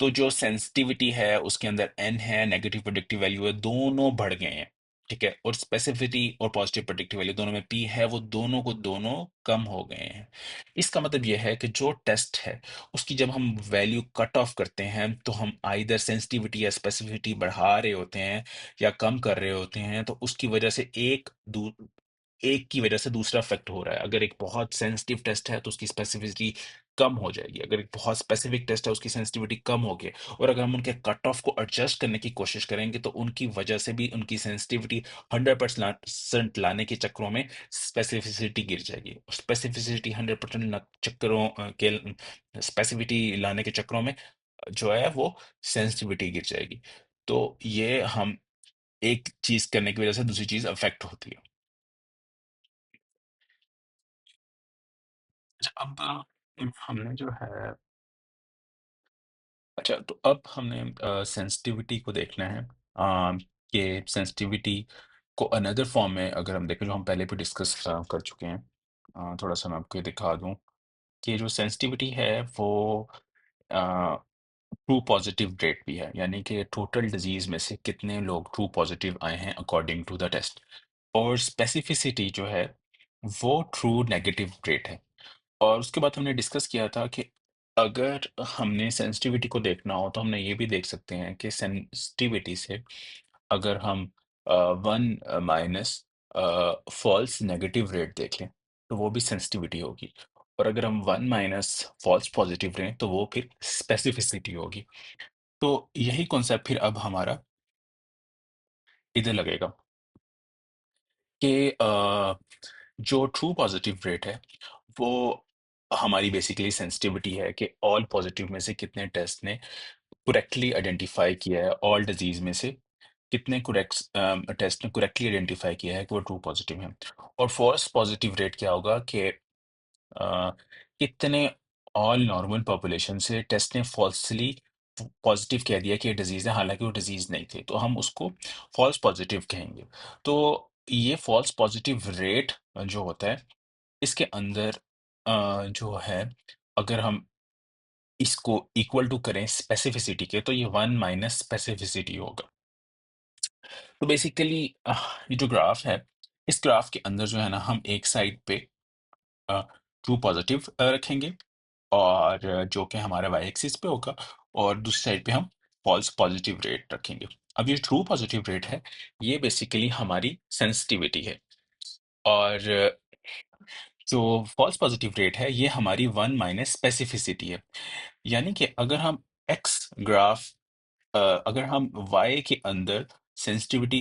A: तो जो सेंसिटिविटी है उसके अंदर एन है, नेगेटिव प्रेडिक्टिव वैल्यू है, दोनों बढ़ गए हैं। ठीक है? और स्पेसिफिटी और पॉजिटिव प्रेडिक्टिव वैल्यू दोनों में पी है, वो दोनों को दोनों कम हो गए हैं। इसका मतलब यह है कि जो टेस्ट है उसकी जब हम वैल्यू कट ऑफ करते हैं, तो हम आइदर सेंसिटिविटी या स्पेसिफिटी बढ़ा रहे होते हैं या कम कर रहे होते हैं, तो उसकी वजह से एक की वजह से दूसरा इफेक्ट हो रहा है। अगर एक बहुत सेंसिटिव टेस्ट है तो उसकी स्पेसिफिसिटी कम हो जाएगी, अगर एक बहुत स्पेसिफिक टेस्ट है उसकी सेंसिटिविटी कम होगी। और अगर हम उनके कट ऑफ को एडजस्ट करने की कोशिश करेंगे, तो उनकी वजह से भी उनकी सेंसिटिविटी 100% लाने के चक्करों में स्पेसिफिसिटी गिर जाएगी। स्पेसिफिसिटी 100% चक्करों के स्पेसिफिटी लाने के चक्करों में जो है वो सेंसिटिविटी गिर जाएगी। तो ये हम एक चीज करने की वजह से दूसरी चीज अफेक्ट होती है। अच्छा, अब हमने जो है अच्छा, तो अब हमने सेंसिटिविटी को देखना है, कि सेंसिटिविटी को अनदर फॉर्म में अगर हम देखें, जो हम पहले भी डिस्कस कर चुके हैं। थोड़ा सा मैं आपको ये दिखा दूं कि जो सेंसिटिविटी है वो ट्रू पॉजिटिव रेट भी है, यानी कि टोटल डिजीज में से कितने लोग ट्रू पॉजिटिव आए हैं अकॉर्डिंग टू द टेस्ट। और स्पेसिफिसिटी जो है वो ट्रू नेगेटिव रेट है। और उसके बाद हमने डिस्कस किया था कि अगर हमने सेंसिटिविटी को देखना हो, तो हमने ये भी देख सकते हैं कि सेंसिटिविटी से अगर हम 1 माइनस फॉल्स नेगेटिव रेट देख लें, तो वो भी सेंसिटिविटी होगी। और अगर हम 1 माइनस फॉल्स पॉजिटिव लें, तो वो फिर स्पेसिफिसिटी होगी। तो यही कॉन्सेप्ट फिर अब हमारा इधर लगेगा कि जो ट्रू पॉजिटिव रेट है वो हमारी बेसिकली सेंसिटिविटी है कि ऑल पॉजिटिव में से कितने टेस्ट ने करेक्टली आइडेंटिफाई किया है, ऑल डिजीज में से कितने करेक्ट टेस्ट ने करेक्टली आइडेंटिफाई किया है कि वो ट्रू पॉजिटिव है। और फॉल्स पॉजिटिव रेट क्या होगा कि कितने ऑल नॉर्मल पॉपुलेशन से टेस्ट ने फॉल्सली पॉजिटिव कह दिया कि ये डिजीज है, हालांकि वो डिजीज नहीं थी, तो हम उसको फॉल्स पॉजिटिव कहेंगे। तो ये फॉल्स पॉजिटिव रेट जो होता है, इसके अंदर जो है, अगर हम इसको इक्वल टू करें स्पेसिफिसिटी के, तो ये 1 माइनस स्पेसिफिसिटी होगा। तो बेसिकली ये जो ग्राफ है, इस ग्राफ के अंदर जो है ना हम एक साइड पे ट्रू पॉजिटिव रखेंगे और जो कि हमारा वाई एक्सिस पे होगा, और दूसरी साइड पे हम फॉल्स पॉजिटिव रेट रखेंगे। अब ये ट्रू पॉजिटिव रेट है, ये बेसिकली हमारी सेंसिटिविटी है, और जो फॉल्स पॉजिटिव रेट है ये हमारी वन माइनस स्पेसिफिसिटी है। यानी कि अगर हम एक्स ग्राफ अगर हम y के अंदर सेंसिटिविटी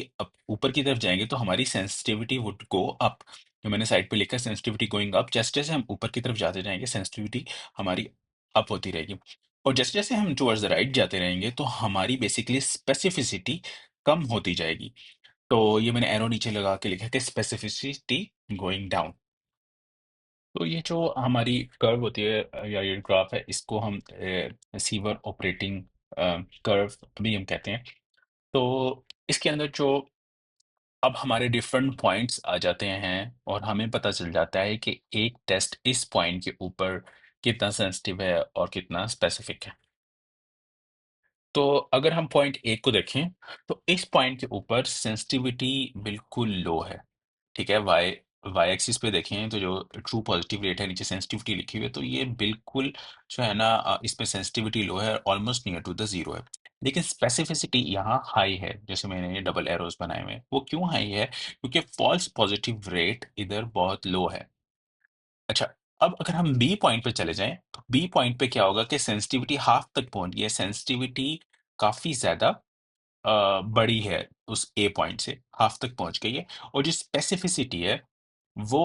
A: ऊपर की तरफ जाएंगे तो हमारी सेंसिटिविटी वुड गो अप। जो मैंने साइड पे लिखा है सेंसिटिविटी गोइंग अप, जैसे जैसे हम ऊपर की तरफ जाते जाएंगे सेंसिटिविटी हमारी अप होती रहेगी, और जैसे जैसे हम टुवर्ड्स द राइट जाते रहेंगे तो हमारी बेसिकली स्पेसिफिसिटी कम होती जाएगी। तो ये मैंने एरो नीचे लगा के लिखा है कि स्पेसिफिसिटी गोइंग डाउन। तो ये जो हमारी कर्व होती है या ये ग्राफ है, इसको हम सीवर ऑपरेटिंग कर्व भी हम कहते हैं। तो इसके अंदर जो अब हमारे डिफरेंट पॉइंट्स आ जाते हैं और हमें पता चल जाता है कि एक टेस्ट इस पॉइंट के ऊपर कितना सेंसिटिव है और कितना स्पेसिफिक है। तो अगर हम पॉइंट ए को देखें तो इस पॉइंट के ऊपर सेंसिटिविटी बिल्कुल लो है। ठीक है, वाई वाई एक्सिस पे देखें तो जो ट्रू पॉजिटिव रेट है, नीचे सेंसिटिविटी लिखी हुई है, तो ये बिल्कुल जो है ना इसमें सेंसिटिविटी लो है, almost near to the zero है। लेकिन स्पेसिफिसिटी यहाँ हाई है, जैसे मैंने ये डबल एरोज बनाए हुए हैं। वो क्यों हाई है? क्योंकि फॉल्स पॉजिटिव रेट इधर बहुत लो है। अच्छा, अब अगर हम बी पॉइंट पे चले जाएं तो बी पॉइंट पे क्या होगा कि सेंसिटिविटी हाफ तक पहुंच गई है। सेंसिटिविटी काफी ज्यादा बड़ी है, उस ए पॉइंट से हाफ तक पहुंच गई है। और जो स्पेसिफिसिटी है वो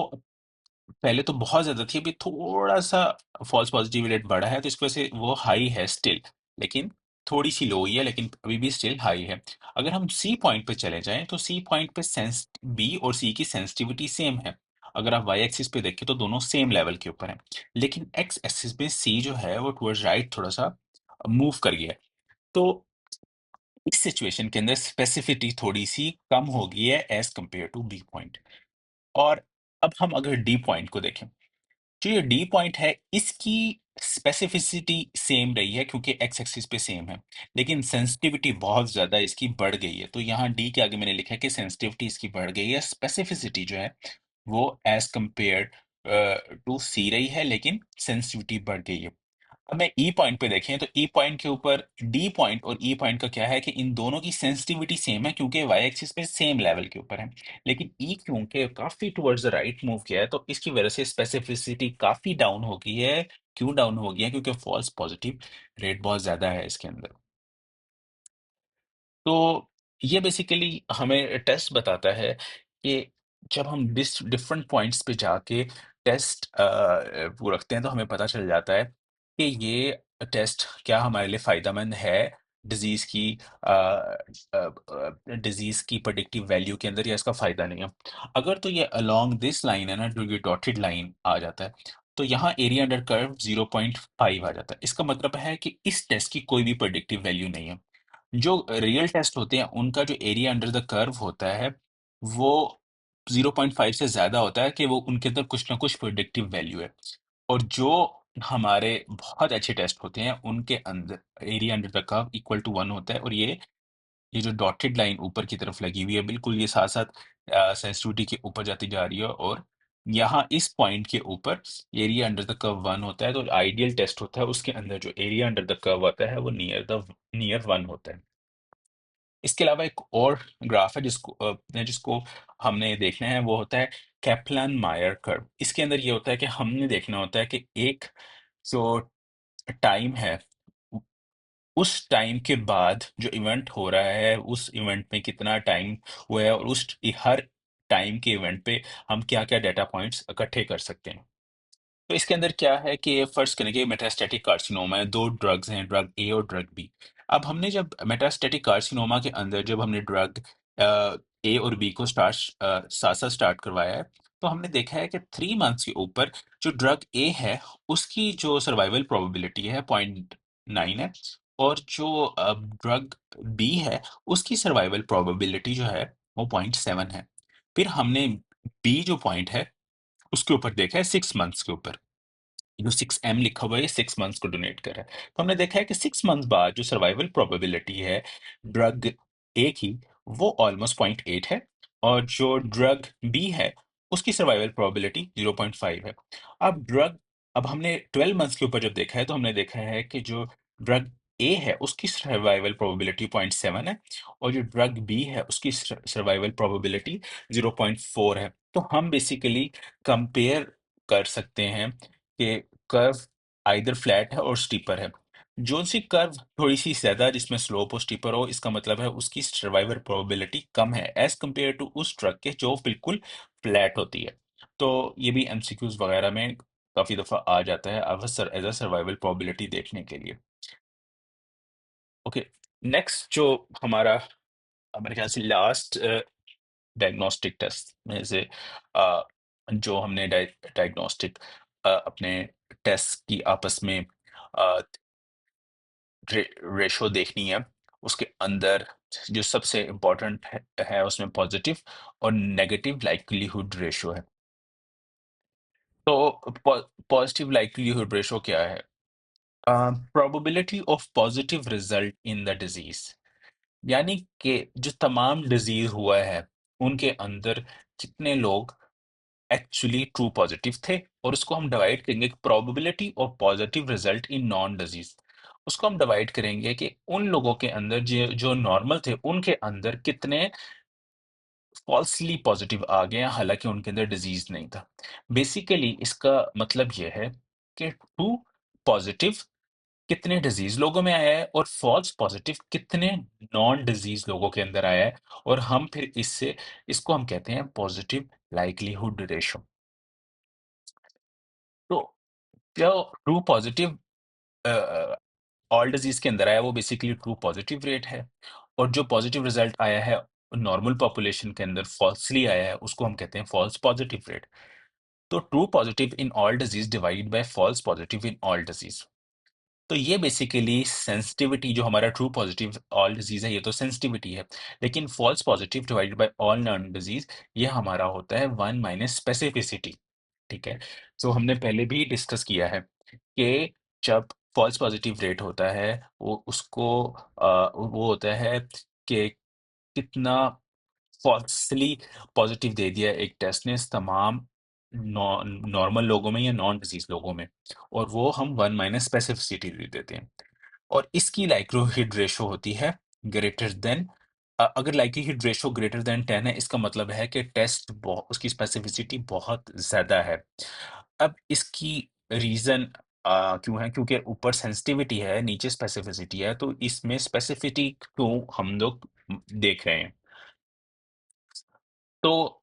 A: पहले तो बहुत ज़्यादा थी, अभी थोड़ा-सा फ़ॉल्स पॉज़िटिव रेट बढ़ा है, तो इस वजह से वो हाई है स्टिल, लेकिन थोड़ी-सी लो हुई है, लेकिन अभी भी स्टिल हाई है। अगर हम सी पॉइंट पे चले जाएँ, तो सी पॉइंट पे सेंस बी और सी की सेंसिटिविटी सेम है। अगर आप वाई एक्सिस पे देखें, तो दोनों सेम लेवल के ऊपर हैं। लेकिन एक्स एक्सिस पे सी जो है, वो टुवर्ड्स राइट थोड़ा-सा मूव कर गया है। तो इस सिचुएशन के अंदर स्पेसिफिटी थोड़ी-सी कम हो गई है as compare to B point. और अब हम अगर डी पॉइंट को देखें, जो ये डी पॉइंट है, इसकी स्पेसिफिसिटी सेम रही है क्योंकि एक्स एक्सिस पे सेम है, लेकिन सेंसिटिविटी बहुत ज्यादा इसकी बढ़ गई है। तो यहाँ डी के आगे मैंने लिखा है कि सेंसिटिविटी इसकी बढ़ गई है, स्पेसिफिसिटी जो है वो एज कंपेयर टू सी रही है, लेकिन सेंसिटिविटी बढ़ गई है। अब मैं ई पॉइंट पे देखें तो ई पॉइंट के ऊपर डी पॉइंट और ई पॉइंट का क्या है कि इन दोनों की सेंसिटिविटी सेम है क्योंकि वाई एक्सिस पे सेम लेवल के ऊपर है। लेकिन ई क्योंकि काफी टुवर्ड्स द राइट मूव किया है, तो इसकी वजह से स्पेसिफिसिटी काफी डाउन हो गई है। क्यों डाउन हो गई है? क्योंकि फॉल्स पॉजिटिव रेट बहुत ज्यादा है इसके अंदर। तो ये बेसिकली हमें टेस्ट बताता है कि जब हम डिफरेंट पॉइंट्स पे जाके टेस्ट वो रखते हैं, तो हमें पता चल जाता है कि ये टेस्ट क्या हमारे लिए फायदेमंद है डिजीज की डिजीज की प्रेडिक्टिव वैल्यू के अंदर, या इसका फायदा नहीं है। अगर तो ये अलोंग दिस लाइन है ना, जो ये डॉटेड लाइन आ जाता है, तो यहाँ एरिया अंडर कर्व 0.5 आ जाता है। इसका मतलब है कि इस टेस्ट की कोई भी प्रेडिक्टिव वैल्यू नहीं है। जो रियल टेस्ट होते हैं उनका जो एरिया अंडर द कर्व होता है वो 0.5 से ज्यादा होता है, कि वो उनके अंदर कुछ ना कुछ प्रिडिक्टिव वैल्यू है। और जो हमारे बहुत अच्छे टेस्ट होते हैं उनके अंदर area under the curve equal to 1 होता है। और ये जो डॉटेड लाइन ऊपर की तरफ लगी हुई है, बिल्कुल ये साथ साथ सेंसिटिविटी के ऊपर जाती जा रही है, और यहाँ इस पॉइंट के ऊपर एरिया अंडर द कर्व 1 होता है। तो आइडियल टेस्ट होता है उसके अंदर जो एरिया अंडर द कर्व आता है वो नियर 1 होता है। इसके अलावा एक और ग्राफ है जिसको हमने देखना है, वो होता है कैप्लान मायर कर्व। इसके अंदर ये होता है कि हमने देखना होता है कि एक जो टाइम है, उ- उस टाइम के बाद जो इवेंट हो रहा है, उस इवेंट में कितना टाइम हुआ है, और उस हर टाइम के इवेंट पे हम क्या क्या डेटा पॉइंट्स इकट्ठे कर सकते हैं। तो इसके अंदर क्या है कि फर्ज करें कि मेटास्टैटिक कार्सिनोमा है, दो ड्रग्स हैं, ड्रग ए और ड्रग बी। अब हमने जब मेटास्टैटिक कार्सिनोमा के अंदर जब हमने ड्रग ए और बी को साथ साथ स्टार्ट करवाया है, तो हमने देखा है कि 3 मंथ्स के ऊपर जो ड्रग ए है उसकी जो सर्वाइवल प्रोबेबिलिटी है 0.9 है, और जो ड्रग बी है उसकी सर्वाइवल प्रोबेबिलिटी जो है वो 0.7 है। फिर हमने बी जो पॉइंट है उसके ऊपर देखा है 6 मंथ्स के ऊपर, जो 6M लिखा हुआ है, ये 6 मंथ्स को डोनेट कर रहा है। तो हमने देखा है कि 6 मंथ्स बाद जो सर्वाइवल प्रोबेबिलिटी है ड्रग ए की, वो ऑलमोस्ट 0.8 है, और जो ड्रग बी है, उसकी सर्वाइवल प्रोबेबिलिटी 0.5 है। अब हमने 12 मंथ्स के ऊपर जब देखा है, तो हमने देखा है कि जो ड्रग ए है, उसकी सर्वाइवल प्रोबेबिलिटी 0.7 है, और जो ड्रग बी है, उसकी सर्वाइवल प्रोबेबिलिटी 0.4 है। तो हम बेसिकली कंपेयर कर सकते हैं कि कर्व आइदर फ्लैट है और स्टीपर है। जोन-सी कर्व थोड़ी-सी ज़्यादा जिसमें स्लोप और स्टीपर हो, इसका मतलब है उसकी सर्वाइवल प्रोबेबिलिटी कम है एज़ कंपेयर टू उस ट्रक के जो बिल्कुल फ्लैट होती है। तो ये भी एमसीक्यूज़ वगैरह में काफ़ी दफ़ा आ जाता है एज़ अ सर्वाइवल प्रोबेबिलिटी देखने के लिए। ओके, नेक्स्ट जो हमारा मेरे ख्याल से लास्ट डायग्नोस्टिक टेस्ट में से अ, जो हमने डायग्नोस्टिक अपने टेस्ट की आपस में अ रेशो देखनी है, उसके अंदर जो सबसे इम्पोर्टेंट है उसमें पॉजिटिव और नेगेटिव लाइक्लीहुड रेशो है। तो पॉजिटिव लाइक्लीहुड रेशो क्या है? Probability of positive result in the disease, यानी कि जो तमाम डिजीज हुआ है, उनके अंदर कितने लोग एक्चुअली ट्रू पॉजिटिव थे, और उसको हम डिवाइड करेंगे probability of positive result in non disease. उसको हम डिवाइड करेंगे कि उन लोगों के अंदर जो जो नॉर्मल थे, उनके अंदर कितने फॉल्सली पॉजिटिव आ गए हैं, हालांकि उनके अंदर डिजीज नहीं था। बेसिकली इसका मतलब यह है कि ट्रू पॉजिटिव कितने डिजीज लोगों में आया है, और फॉल्स पॉजिटिव कितने नॉन डिजीज लोगों के अंदर आया है, और हम फिर इसको हम कहते हैं पॉजिटिव लाइक्लीहुड रेशो। तो जो ट्रू पॉजिटिव ऑल डिजीज के अंदर आया, वो बेसिकली ट्रू पॉजिटिव रेट है, और जो पॉजिटिव रिजल्ट आया है नॉर्मल पॉपुलेशन के अंदर फॉल्सली आया है, उसको हम कहते हैं फॉल्स पॉजिटिव रेट। तो true positive in all disease divide by false positive in all disease. तो ये बेसिकली सेंसिटिविटी, जो हमारा ट्रू पॉजिटिव ऑल डिजीज है, ये तो सेंसिटिविटी है, लेकिन false positive divided by all non disease, ये हमारा होता है 1 माइनस स्पेसिफिसिटी। ठीक है? तो हमने पहले भी डिस्कस किया है कि जब फॉल्स पॉजिटिव रेट होता है, वो होता है कि कितना फॉल्सली पॉजिटिव दे दिया एक टेस्ट ने तमाम नॉर्मल लोगों में या नॉन डिजीज लोगों में, और वो हम 1 माइनस स्पेसिफिसिटी दे देते हैं, और इसकी लाइक्लीहुड रेशो होती है ग्रेटर देन, अगर लाइक्लीहुड रेशो ग्रेटर देन 10 है, इसका मतलब है कि उसकी स्पेसिफिसिटी बहुत ज्यादा है। अब इसकी रीजन क्यों है? क्योंकि ऊपर सेंसिटिविटी है, नीचे स्पेसिफिसिटी है, तो इसमें स्पेसिफिटी क्यों हम लोग देख रहे हैं। तो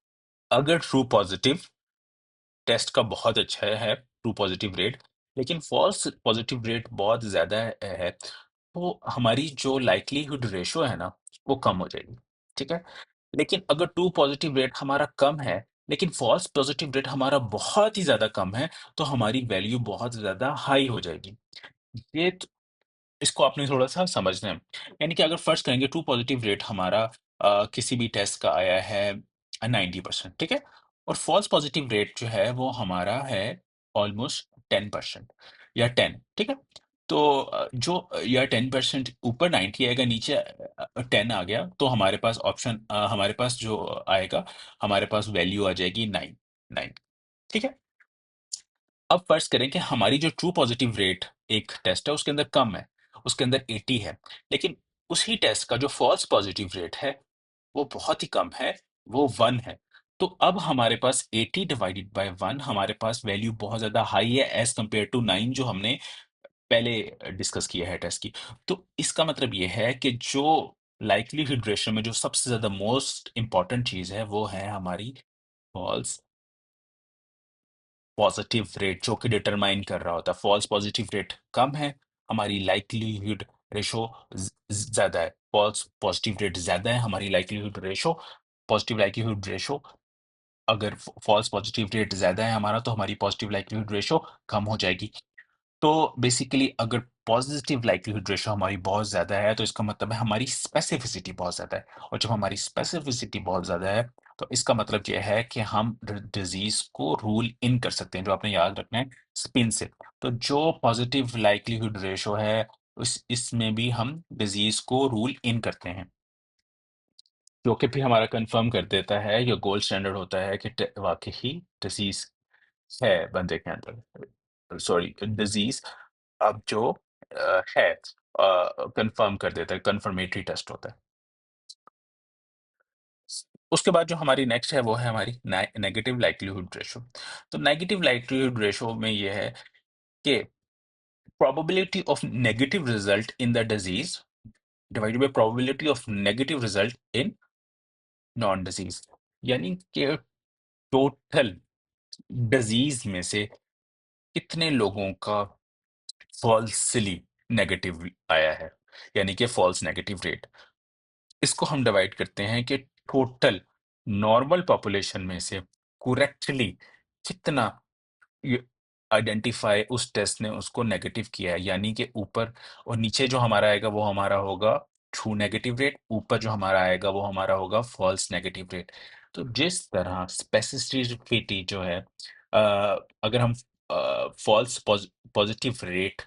A: अगर ट्रू पॉजिटिव टेस्ट का बहुत अच्छा है, ट्रू पॉजिटिव रेट, लेकिन फॉल्स पॉजिटिव रेट बहुत ज़्यादा है, तो हमारी जो लाइक्लीहुड रेशो है ना, वो कम हो जाएगी, ठीक है? लेकिन अगर ट्रू पॉजिटिव रेट हमारा कम है, लेकिन फॉल्स पॉजिटिव रेट हमारा बहुत ही ज़्यादा कम है, तो हमारी वैल्यू बहुत ज़्यादा हाई हो जाएगी। ये इसको आपने थोड़ा-सा समझना है। यानी कि अगर फ़र्ज़ करेंगे ट्रू पॉज़िटिव रेट हमारा किसी भी टेस्ट का आया है 90%, ठीक है? और फ़ॉल्स पॉज़िटिव रेट जो है वो हमारा है ऑलमोस्ट 10% या 10, ठीक है? तो या 10% ऊपर 90 आएगा, नीचे 10 आ गया, तो हमारे पास जो आएगा, हमारे पास वैल्यू आ जाएगी 9, ठीक है? अब फर्ज़ करें कि हमारी जो ट्रू पॉज़िटिव रेट एक टेस्ट है उसके अंदर कम है, उसके अंदर 80 है, लेकिन उसी टेस्ट का जो फ़ॉल्स पॉज़िटिव रेट है, वो बहुत ही कम है, वो 1 है। तो अब हमारे पास 80 डिवाइडेड बाय 1, हमारे पास वैल्यू बहुत ज़्यादा हाई है एज़ कंपेयर टू 9 जो हमने पहले डिस्कस किया है टेस्ट की। तो इसका मतलब ये है कि जो लाइक्लीहुड रेशियो में जो सबसे ज़्यादा मोस्ट इम्पोर्टेंट चीज़ है, वो है हमारी फ़ॉल्स पॉजिटिव रेट, जो कि डिटरमाइन कर रहा होता है। फॉल्स पॉजिटिव रेट कम है, हमारी लाइक्लीहुड रेशो ज्यादा है। फॉल्स पॉजिटिव रेट ज्यादा है, हमारी likelihood ratio positive likelihood ratio, अगर फॉल्स पॉजिटिव रेट ज्यादा है हमारा, तो हमारी पॉजिटिव लाइक्लीहुड रेशो कम हो जाएगी। तो बेसिकली अगर पॉजिटिव लाइक्लीहुड रेशो हमारी बहुत ज़्यादा है, तो इसका मतलब है हमारी स्पेसिफिसिटी बहुत ज़्यादा है, और जब हमारी स्पेसिफिसिटी बहुत ज़्यादा है, तो इसका मतलब ये है कि हम डिजीज़ को रूल इन कर सकते हैं, जो आपने याद रखना है स्पिन से। तो जो पॉजिटिव लाइक्लीहुड रेशो है, इसमें भी हम डिजीज़ को रूल इन करते हैं। जो कि फिर हमारा कंफर्म कर देता है, या गोल्ड स्टैंडर्ड होता है कि वाकई ही डिजीज है बंदे के अंदर, सॉरी डिजीज अब जो है कंफर्म कर देता है, कंफर्मेटरी टेस्ट होता है। उसके बाद जो हमारी नेक्स्ट है वो है हमारी नेगेटिव लाइक्लीहुड रेशो। तो नेगेटिव लाइक्लीहुड रेशो में ये है कि probability of negative result in the disease divided by probability of negative result in non disease, यानी कि टोटल डिजीज में से कितने लोगों का फॉल्सली नेगेटिव आया है, यानी कि फॉल्स नेगेटिव रेट। इसको हम डिवाइड करते हैं कि टोटल नॉर्मल पॉपुलेशन में से करेक्टली कितना ये आइडेंटिफाई उस टेस्ट ने उसको नेगेटिव किया है, यानी कि ऊपर और नीचे जो हमारा आएगा वो हमारा होगा ट्रू नेगेटिव रेट, ऊपर जो हमारा आएगा वो हमारा होगा फॉल्स नेगेटिव रेट। तो जिस तरह स्पेसिफिसिटी जो है, अगर हम फॉल्स पॉजिटिव रेट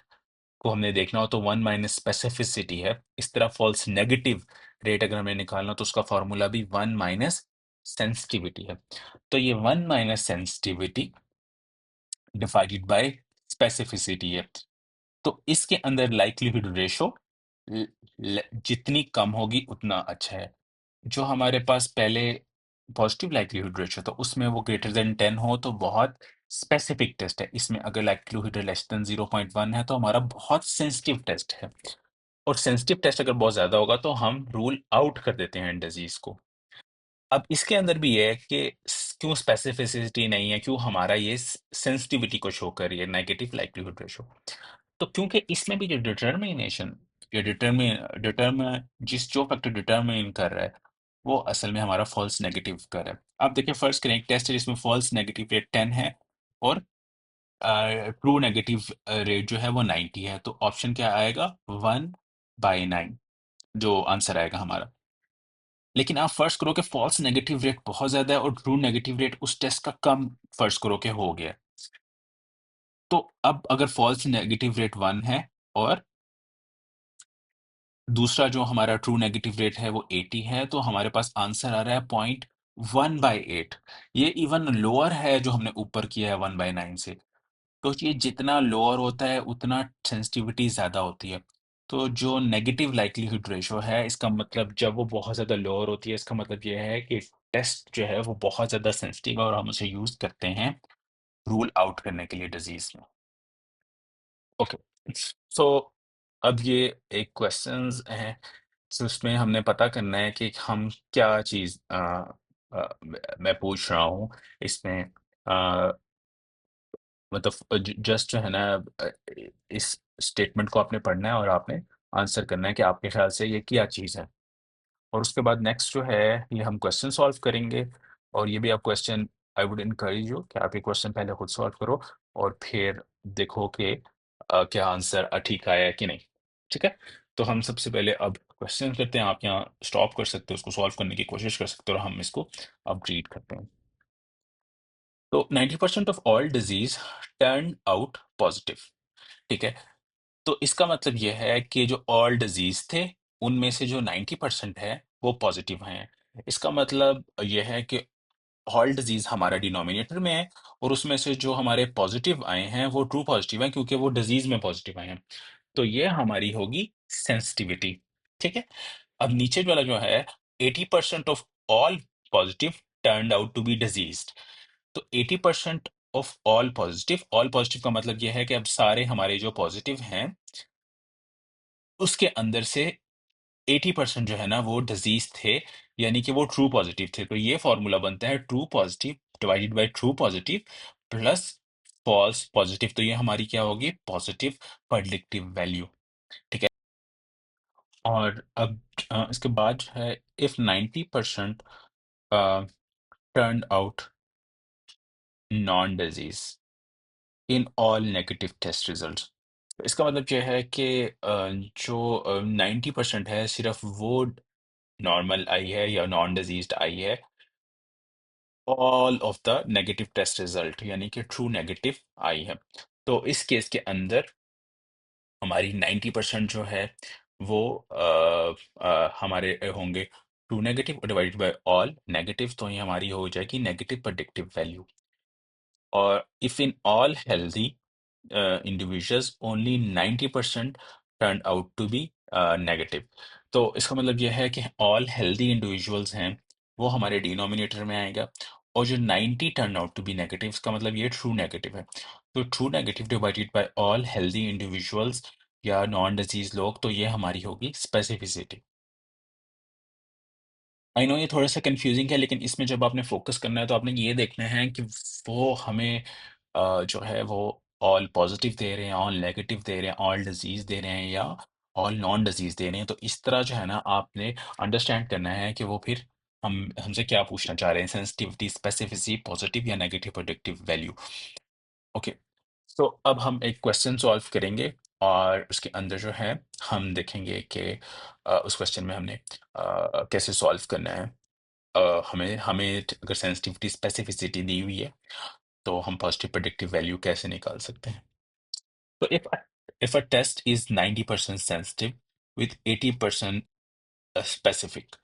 A: को हमने देखना हो तो वन माइनस स्पेसिफिसिटी है, इस तरह फॉल्स नेगेटिव रेट अगर हमें निकालना हो तो उसका फॉर्मूला भी वन माइनस सेंसिटिविटी है। तो ये one minus sensitivity divided by specificity है। तो इसके अंदर लाइक्लीहुड रेशो जितनी कम होगी उतना अच्छा है। जो हमारे पास पहले पॉजिटिव लाइक्लीहुड रेशो था उसमें वो ग्रेटर देन 10 हो तो बहुत स्पेसिफिक टेस्ट है। इसमें अगर लाइक्लीहुड लेस देन 0.1 है तो हमारा बहुत सेंसिटिव टेस्ट है, और सेंसिटिव टेस्ट अगर बहुत ज्यादा होगा तो हम रूल आउट कर देते हैं डिजीज को। अब इसके अंदर भी ये है कि क्यों स्पेसिफिसिटी नहीं है, क्यों हमारा ये सेंसिटिविटी को शो कर रही है नेगेटिव लाइक्लीहुड रेशो। तो क्योंकि इसमें भी जो डिटर्मिनेशन, ये डिटर्मिन जिस जो फैक्टर डिटर्मिन कर रहा है वो असल में हमारा फॉल्स नेगेटिव कर रहा है। अब देखिए फर्स्ट करें, एक टेस्ट है जिसमें फॉल्स नेगेटिव रेट 10 है और ट्रू नेगेटिव रेट जो है वो 90 है, तो ऑप्शन क्या आएगा 1/9 जो आंसर आएगा हमारा। लेकिन आप फर्स्ट करो कि फॉल्स नेगेटिव रेट बहुत ज्यादा है और ट्रू नेगेटिव रेट उस टेस्ट का कम, फर्स्ट करो कि हो गया। तो अब अगर फॉल्स नेगेटिव रेट 1 है और दूसरा जो हमारा ट्रू नेगेटिव रेट है वो 80 है, तो हमारे पास आंसर आ रहा है 0.1/8। ये इवन लोअर है जो हमने ऊपर किया है 1/9 से। तो ये जितना लोअर होता है उतना सेंसिटिविटी ज्यादा होती है। तो जो नेगेटिव लाइक्लीहुड रेशो है इसका मतलब जब वो बहुत ज्यादा लोअर होती है, इसका मतलब ये है कि टेस्ट जो है वो बहुत ज्यादा सेंसिटिव है और हम उसे यूज करते हैं रूल आउट करने के लिए डिजीज में। ओके, सो अब ये एक क्वेश्चंस है, तो उसमें हमने पता करना है कि हम क्या चीज मैं पूछ रहा हूँ इसमें, मतलब जस्ट जो है ना, अ, इस स्टेटमेंट को आपने पढ़ना है और आपने आंसर करना है कि आपके ख्याल से ये क्या चीज़ है। और उसके बाद नेक्स्ट जो है ये हम क्वेश्चन सॉल्व करेंगे, और ये भी आप question, I would encourage you कि आप ये क्वेश्चन पहले खुद सॉल्व करो और फिर देखो कि क्या आंसर ठीक आया है कि नहीं। ठीक है, तो हम सबसे पहले अब क्वेश्चन करते हैं, आप यहाँ स्टॉप कर सकते हो, उसको सॉल्व करने की कोशिश कर सकते हो और हम इसको अब रीड करते हैं। तो 90% of all disease turn out positive. ठीक है, तो इसका मतलब ये है कि जो ऑल डिजीज थे उनमें से जो 90% है वो पॉजिटिव हैं। इसका मतलब ये है कि ऑल डिजीज हमारा डिनोमिनेटर में है और उसमें से जो हमारे पॉजिटिव आए हैं वो ट्रू पॉजिटिव हैं क्योंकि वो डिजीज में पॉजिटिव आए हैं। तो ये हमारी होगी सेंसिटिविटी। ठीक है, अब नीचे वाला जो है 80% of all positive turn out to be disease. तो 80% ऑफ ऑल पॉजिटिव का मतलब यह है कि अब सारे हमारे जो पॉजिटिव हैं उसके अंदर से 80% जो है ना वो डिजीज थे, यानी कि वो ट्रू पॉजिटिव थे। तो ये फॉर्मूला बनता है true positive divided by true positive plus false positive. तो ये हमारी क्या होगी पॉजिटिव प्रेडिक्टिव वैल्यू। ठीक है, और अब इसके बाद जो है if 90% turn out non disease in all negative test results. इसका मतलब ये है कि जो 90% है सिर्फ वो नॉर्मल आई है या नॉन डिजीज्ड आई है all of the negative test result, यानी कि ट्रू नेगेटिव आई है। तो इस केस के अंदर हमारी 90% जो है वो हमारे होंगे ट्रू नेगेटिव और डिवाइडेड बाय ऑल नेगेटिव, तो ये हमारी हो जाएगी नेगेटिव प्रेडिक्टिव वैल्यू। और if in all healthy individuals only 90% turned out to be negative। तो इसका मतलब यह है कि all healthy individuals हैं वो हमारे डिनोमिनेटर में आएगा, और जो 90 turn out to be negative इसका मतलब ये ट्रू नेगेटिव है। तो true negative divided by all healthy individuals या नॉन डिजीज लोग, तो ये हमारी होगी स्पेसिफिसिटी। आई नो ये थोड़ा सा कंफ्यूजिंग है, लेकिन इसमें जब आपने फोकस करना है तो आपने ये देखना है कि वो हमें जो है वो ऑल पॉजिटिव दे रहे हैं, ऑल नेगेटिव दे रहे हैं, ऑल डिजीज दे रहे हैं, या ऑल नॉन डिजीज दे रहे हैं। तो इस तरह जो है ना आपने अंडरस्टैंड करना है कि वो फिर हम हमसे क्या पूछना चाह रहे हैं, सेंसिटिविटी, स्पेसिफिसिटी, पॉजिटिव या नेगेटिव प्रेडिक्टिव वैल्यू। ओके, तो अब हम एक क्वेश्चन सॉल्व करेंगे, और उसके अंदर जो है हम देखेंगे कि उस क्वेश्चन में हमने कैसे सॉल्व करना है। हमें हमें अगर सेंसिटिविटी स्पेसिफिसिटी दी हुई है तो हम पॉजिटिव प्रेडिक्टिव वैल्यू कैसे निकाल सकते हैं। तो if a test is 90% sensitive with 80% specific,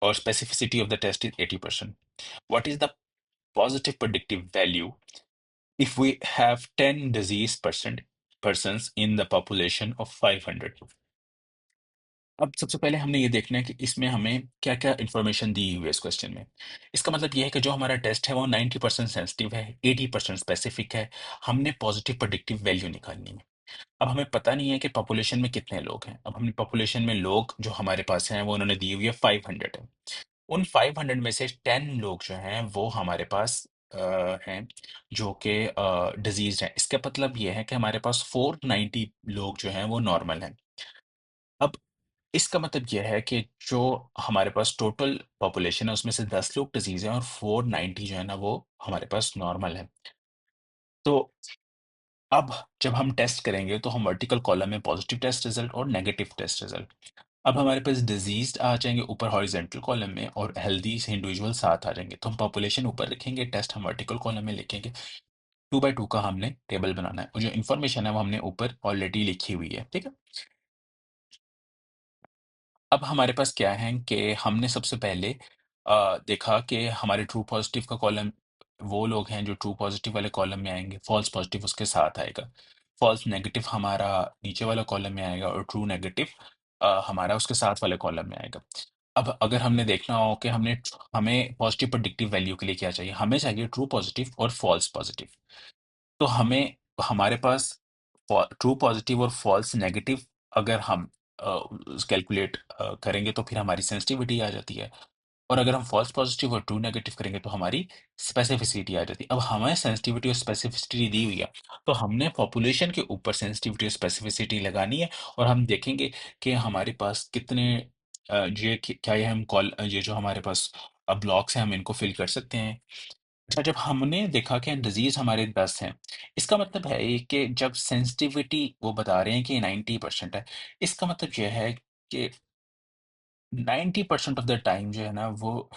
A: or specificity of the test is 80%, what is the positive predictive value if we have 10 disease persons in the population of 500। अब सबसे पहले हमने ये देखना है कि इसमें हमें क्या-क्या इन्फॉर्मेशन दी हुई है इस क्वेश्चन में। इसका मतलब ये है कि जो हमारा टेस्ट है वो 90% सेंसिटिव है, 80% स्पेसिफिक है। हमने पॉजिटिव प्रेडिक्टिव वैल्यू निकालनी है। अब हमें पता नहीं है कि पॉपुलेशन में कितने लोग हैं। अब हमने पॉपुलेशन में लोग जो हमारे पास हैं वो उन्होंने दी हुई है 500 है। उन 500 में से 10 लोग जो हैं वो हमारे पास हैं जो कि डिजीज़्ड हैं। इसका मतलब ये है कि हमारे पास 490 लोग जो हैं वो नॉर्मल हैं। अब इसका मतलब ये है कि जो हमारे पास टोटल पॉपुलेशन है उसमें से 10 लोग डिजीज़ हैं और 490 जो है ना वो हमारे पास नॉर्मल है। तो अब जब हम टेस्ट करेंगे तो हम वर्टिकल कॉलम में पॉजिटिव टेस्ट रिजल्ट और नेगेटिव टेस्ट रिजल्ट, अब हमारे पास डिजीज्ड आ जाएंगे ऊपर हॉरिजेंटल कॉलम में, और हेल्दी से इंडिविजुअल साथ आ जाएंगे। तो हम पॉपुलेशन ऊपर लिखेंगे, टेस्ट हम वर्टिकल कॉलम में लिखेंगे। 2 बाय 2 का हमने टेबल बनाना है, और जो इन्फॉर्मेशन है वो हमने ऊपर ऑलरेडी लिखी हुई है, ठीक है। अब हमारे पास क्या है कि हमने सबसे पहले देखा कि हमारे ट्रू पॉजिटिव का कॉलम, वो लोग हैं जो ट्रू पॉजिटिव वाले कॉलम में आएंगे, फॉल्स पॉजिटिव उसके साथ आएगा, फॉल्स नेगेटिव हमारा नीचे वाला कॉलम में आएगा, और ट्रू नेगेटिव हमारा उसके साथ वाले कॉलम में आएगा। अब अगर हमने देखना हो कि हमें पॉजिटिव प्रेडिक्टिव वैल्यू के लिए क्या चाहिए, हमें चाहिए ट्रू पॉजिटिव और फॉल्स पॉजिटिव। तो हमें हमारे पास ट्रू पॉजिटिव और फॉल्स नेगेटिव अगर हम कैलकुलेट करेंगे तो फिर हमारी सेंसिटिविटी आ जाती है, और अगर हम फॉल्स पॉजिटिव और ट्रू नेगेटिव करेंगे तो हमारी स्पेसिफिसिटी आ जाती है। अब हमें सेंसिटिविटी और स्पेसिफिसिटी दी हुई है, तो हमने पॉपुलेशन के ऊपर सेंसिटिविटी और स्पेसिफिसिटी लगानी है, और हम देखेंगे कि हमारे पास कितने क्या ये हम कॉल ये जो हमारे पास ब्लॉक्स हैं हम इनको फिल कर सकते हैं। अच्छा, जब हमने देखा कि डिजीज हमारे 10 हैं, इसका मतलब है ये कि जब सेंसिटिविटी वो बता रहे हैं कि 90% है, इसका मतलब यह है कि 90% ऑफ द टाइम जो है ना वो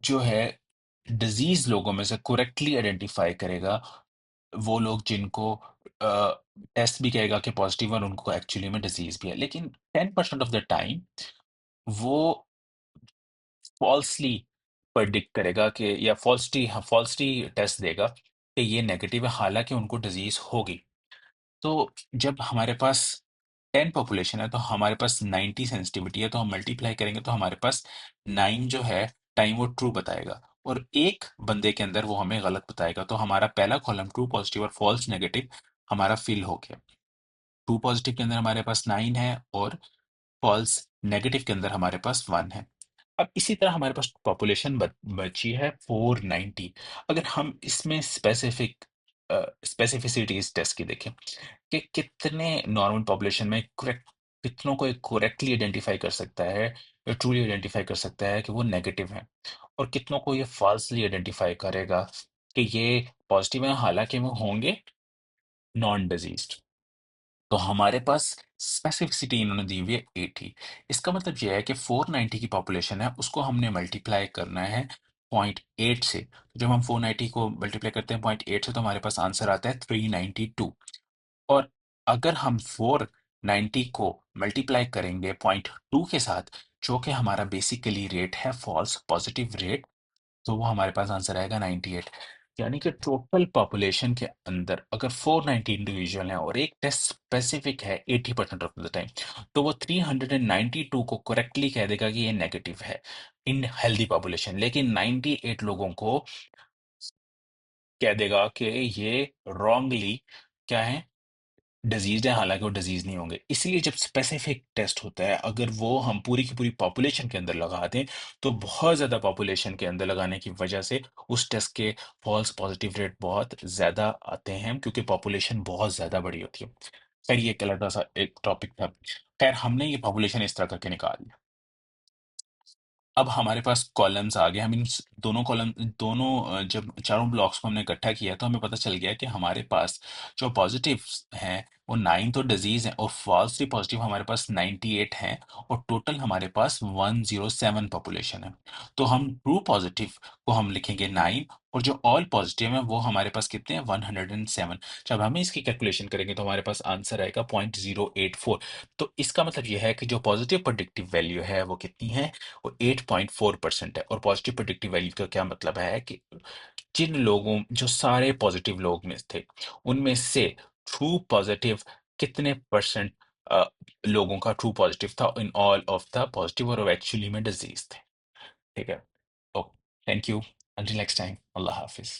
A: जो है डिजीज लोगों में से करेक्टली आइडेंटिफाई करेगा वो लोग जिनको टेस्ट भी कहेगा कि पॉजिटिव और उनको एक्चुअली में डिजीज भी है, लेकिन 10% ऑफ द टाइम वो फॉल्सली प्रेडिक्ट करेगा कि, या फॉल्सली टेस्ट देगा कि ये नेगेटिव है हालांकि उनको डिजीज होगी। तो जब हमारे पास 10 पॉपुलेशन है तो हमारे पास 90 सेंसिटिविटी है, तो हम मल्टीप्लाई करेंगे तो हमारे पास 9 जो है टाइम वो ट्रू बताएगा, और एक बंदे के अंदर वो हमें गलत बताएगा। तो हमारा पहला कॉलम ट्रू पॉजिटिव और फॉल्स नेगेटिव हमारा फिल हो गया। ट्रू पॉजिटिव के अंदर हमारे पास 9 है, और फॉल्स नेगेटिव के अंदर हमारे पास 1 है। अब इसी तरह हमारे पास पॉपुलेशन बची है 490। अगर हम इसमें स्पेसिफिसिटीज टेस्ट की देखें कि कितने नॉर्मल पॉपुलेशन में करेक्ट, कितनों को करेक्टली आइडेंटिफाई कर सकता है या ट्रूली आइडेंटिफाई कर सकता है कि वो नेगेटिव है, और कितनों को ये फॉल्सली आइडेंटिफाई करेगा कि ये पॉजिटिव है हालांकि वो होंगे नॉन डिजीज्ड। तो हमारे पास स्पेसिफिसिटी इन्होंने दी हुई है 80। इसका मतलब यह है कि 490 की पॉपुलेशन है उसको हमने मल्टीप्लाई करना है 0.8 से। तो जब हम 490 को मल्टीप्लाई करते हैं 0.8 से तो हमारे पास आंसर आता है 392। और अगर हम 490 को मल्टीप्लाई करेंगे 0.2 के साथ, जो कि हमारा बेसिकली रेट है फॉल्स पॉजिटिव रेट, तो वो हमारे पास आंसर आएगा 98। यानी कि टोटल पॉपुलेशन के अंदर अगर 490 इंडिविजुअल हैं और एक टेस्ट स्पेसिफिक है 80% ऑफ द टाइम, तो वो 392 को करेक्टली कह देगा कि ये नेगेटिव है इन हेल्दी पॉपुलेशन, लेकिन 98 लोगों को कह देगा कि ये रॉन्गली क्या है, डिजीज है, हालांकि वो डिजीज नहीं होंगे। इसलिए जब स्पेसिफिक टेस्ट होता है, अगर वो हम पूरी की पूरी पॉपुलेशन के अंदर लगा दें, तो बहुत ज्यादा पॉपुलेशन के अंदर लगाने की वजह से उस टेस्ट के फॉल्स पॉजिटिव रेट बहुत ज्यादा आते हैं, क्योंकि पॉपुलेशन बहुत ज्यादा बड़ी होती है। खैर ये एक अलग सा एक टॉपिक था। खैर हमने ये पॉपुलेशन इस तरह करके निकाल लिया। अब हमारे पास कॉलम्स आ गए, हम इन दोनों कॉलम दोनों जब चारों ब्लॉक्स को हमने इकट्ठा किया तो हमें पता चल गया कि हमारे पास जो पॉजिटिव हैं वो 9 तो डिजीज हैं, और फॉल्सली पॉजिटिव हमारे पास 98 हैं, और टोटल हमारे पास 107 पॉपुलेशन है। तो हम ट्रू पॉजिटिव को हम लिखेंगे 9, और जो ऑल पॉजिटिव है वो हमारे पास कितने हैं, 107। जब हम इसकी कैलकुलेशन करेंगे तो हमारे पास आंसर आएगा 0.084। तो इसका मतलब यह है कि जो पॉजिटिव प्रेडिक्टिव वैल्यू है वो कितनी है, वो 8.4% है। और पॉजिटिव प्रेडिक्टिव वैल्यू का क्या मतलब है कि जिन लोगों, जो सारे पॉजिटिव लोग में थे, उनमें से ट्रू पॉजिटिव कितने परसेंट लोगों का ट्रू पॉजिटिव था इन ऑल ऑफ द पॉजिटिव, और एक्चुअली में डिजीज थे। ठीक है। Okay, thank you. Until next time, Allah Hafiz.